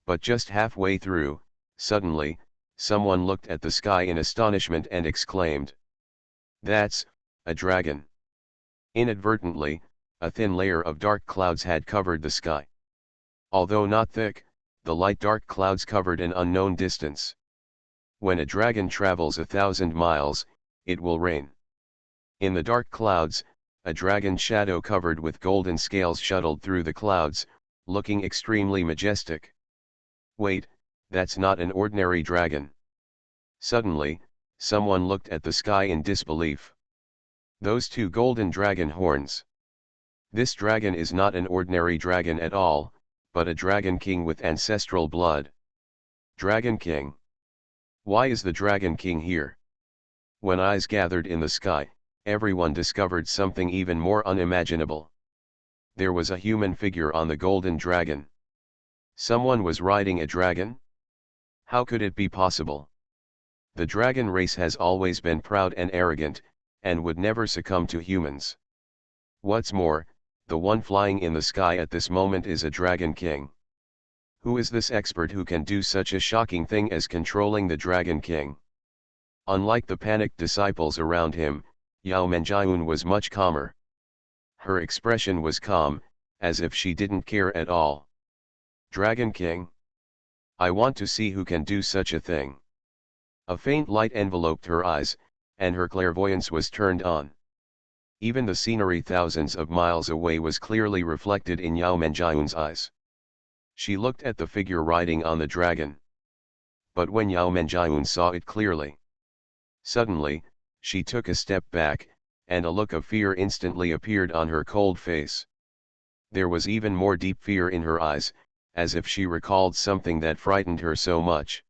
But just halfway through, suddenly, someone looked at the sky in astonishment and exclaimed, "That's a dragon." Inadvertently, a thin layer of dark clouds had covered the sky. Although not thick, the light dark clouds covered an unknown distance. When a dragon travels 1,000 miles, it will rain. In the dark clouds, a dragon's shadow covered with golden scales shuttled through the clouds, looking extremely majestic. Wait, that's not an ordinary dragon. Suddenly, someone looked at the sky in disbelief. Those two golden dragon horns. This dragon is not an ordinary dragon at all, but a dragon king with ancestral blood. Dragon king. Why is the dragon king here? When eyes gathered in the sky, everyone discovered something even more unimaginable. There was a human figure on the golden dragon. Someone was riding a dragon? How could it be possible? The dragon race has always been proud and arrogant, and would never succumb to humans. What's more, the one flying in the sky at this moment is a dragon king. Who is this expert who can do such a shocking thing as controlling the dragon king? Unlike the panicked disciples around him, Yao Menjiun was much calmer. Her expression was calm, as if she didn't care at all. Dragon king? I want to see who can do such a thing. A faint light enveloped her eyes, and her clairvoyance was turned on. Even the scenery thousands of miles away was clearly reflected in Yao Menjiun's eyes. She looked at the figure riding on the dragon. But when Yao Menjiun saw it clearly, suddenly, she took a step back, and a look of fear instantly appeared on her cold face. There was even more deep fear in her eyes, as if she recalled something that frightened her so much.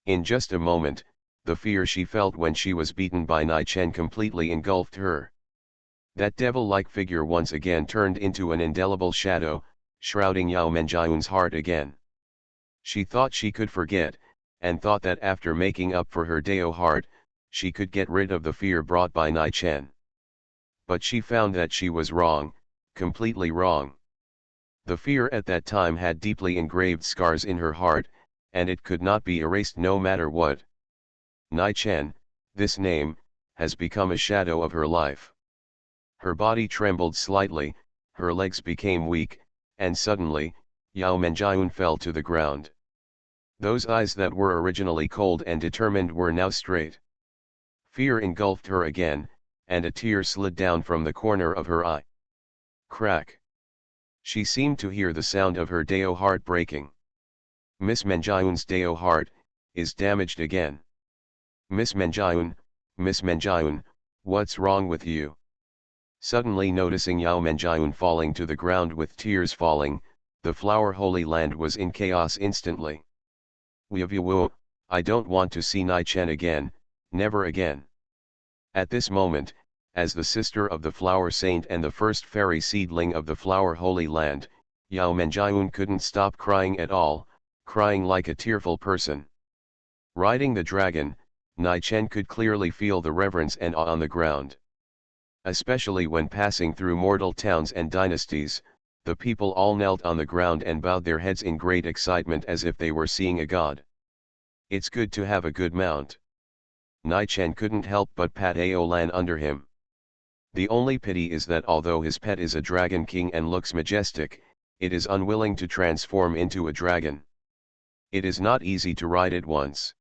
In just a moment, the fear she felt when she was beaten by Nai Chen completely engulfed her. That devil-like figure once again turned into an indelible shadow, shrouding Yao Menjiun's heart again. She thought she could forget, and thought that after making up for her Dao heart, she could get rid of the fear brought by Nai Chen. But she found that she was wrong, completely wrong. The fear at that time had deeply engraved scars in her heart, and it could not be erased no matter what. Nai Chen, this name, has become a shadow of her life. Her body trembled slightly, her legs became weak, and suddenly, Yao Menjiun fell to the ground. Those eyes that were originally cold and determined were now straight. Fear engulfed her again, and a tear slid down from the corner of her eye. Crack! She seemed to hear the sound of her Dao heart breaking. Miss Menjiun's Dao heart is damaged again. Miss Menjiun, what's wrong with you? Suddenly noticing Yao Menjiun falling to the ground with tears falling, the Flower Holy Land was in chaos instantly. I don't want to see Nai Chen again, never again. At this moment, as the sister of the Flower Saint and the first fairy seedling of the Flower Holy Land, Yao Menjiun couldn't stop crying at all, crying like a tearful person. Riding the dragon, Nai Chen could clearly feel the reverence and awe on the ground. Especially when passing through mortal towns and dynasties, the people all knelt on the ground and bowed their heads in great excitement as if they were seeing a god. It's good to have a good mount. Nai Chen couldn't help but pat Aolan under him. The only pity is that although his pet is a dragon king and looks majestic, it is unwilling to transform into a dragon. It is not easy to ride it once.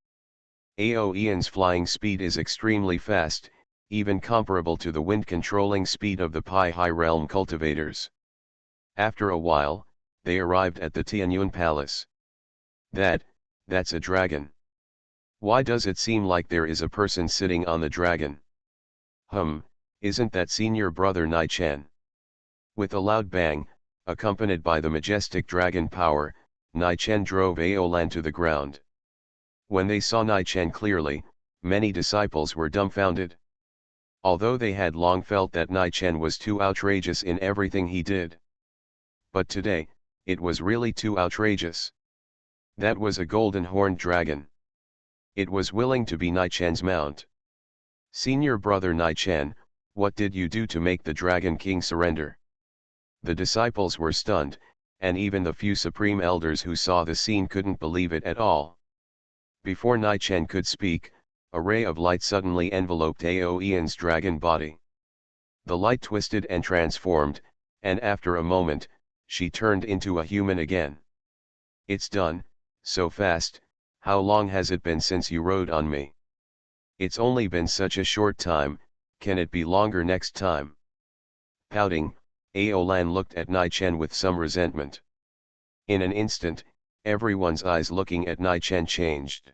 Aoian's flying speed is extremely fast, even comparable to the wind-controlling speed of the Pi High Realm cultivators. After a while, they arrived at the Tianyun Palace. That's a dragon. Why does it seem like there is a person sitting on the dragon? Isn't that senior brother Nai Chen? With a loud bang, accompanied by the majestic dragon power, Nai Chen drove Aolan to the ground. When they saw Nai Chen clearly, many disciples were dumbfounded. Although they had long felt that Nai Chen was too outrageous in everything he did. But today, it was really too outrageous. That was a golden horned dragon. It was willing to be Nai-Chen's mount. Senior brother Nai-Chen, what did you do to make the Dragon King surrender? The disciples were stunned, and even the few supreme elders who saw the scene couldn't believe it at all. Before Nai-Chen could speak, a ray of light suddenly enveloped Ao Ian's dragon body. The light twisted and transformed, and after a moment, she turned into a human again. It's done, so fast. How long has it been since you rode on me? It's only been such a short time, can it be longer next time? Pouting, Aolan looked at Nai-Chen with some resentment. In an instant, everyone's eyes looking at Nai-Chen changed.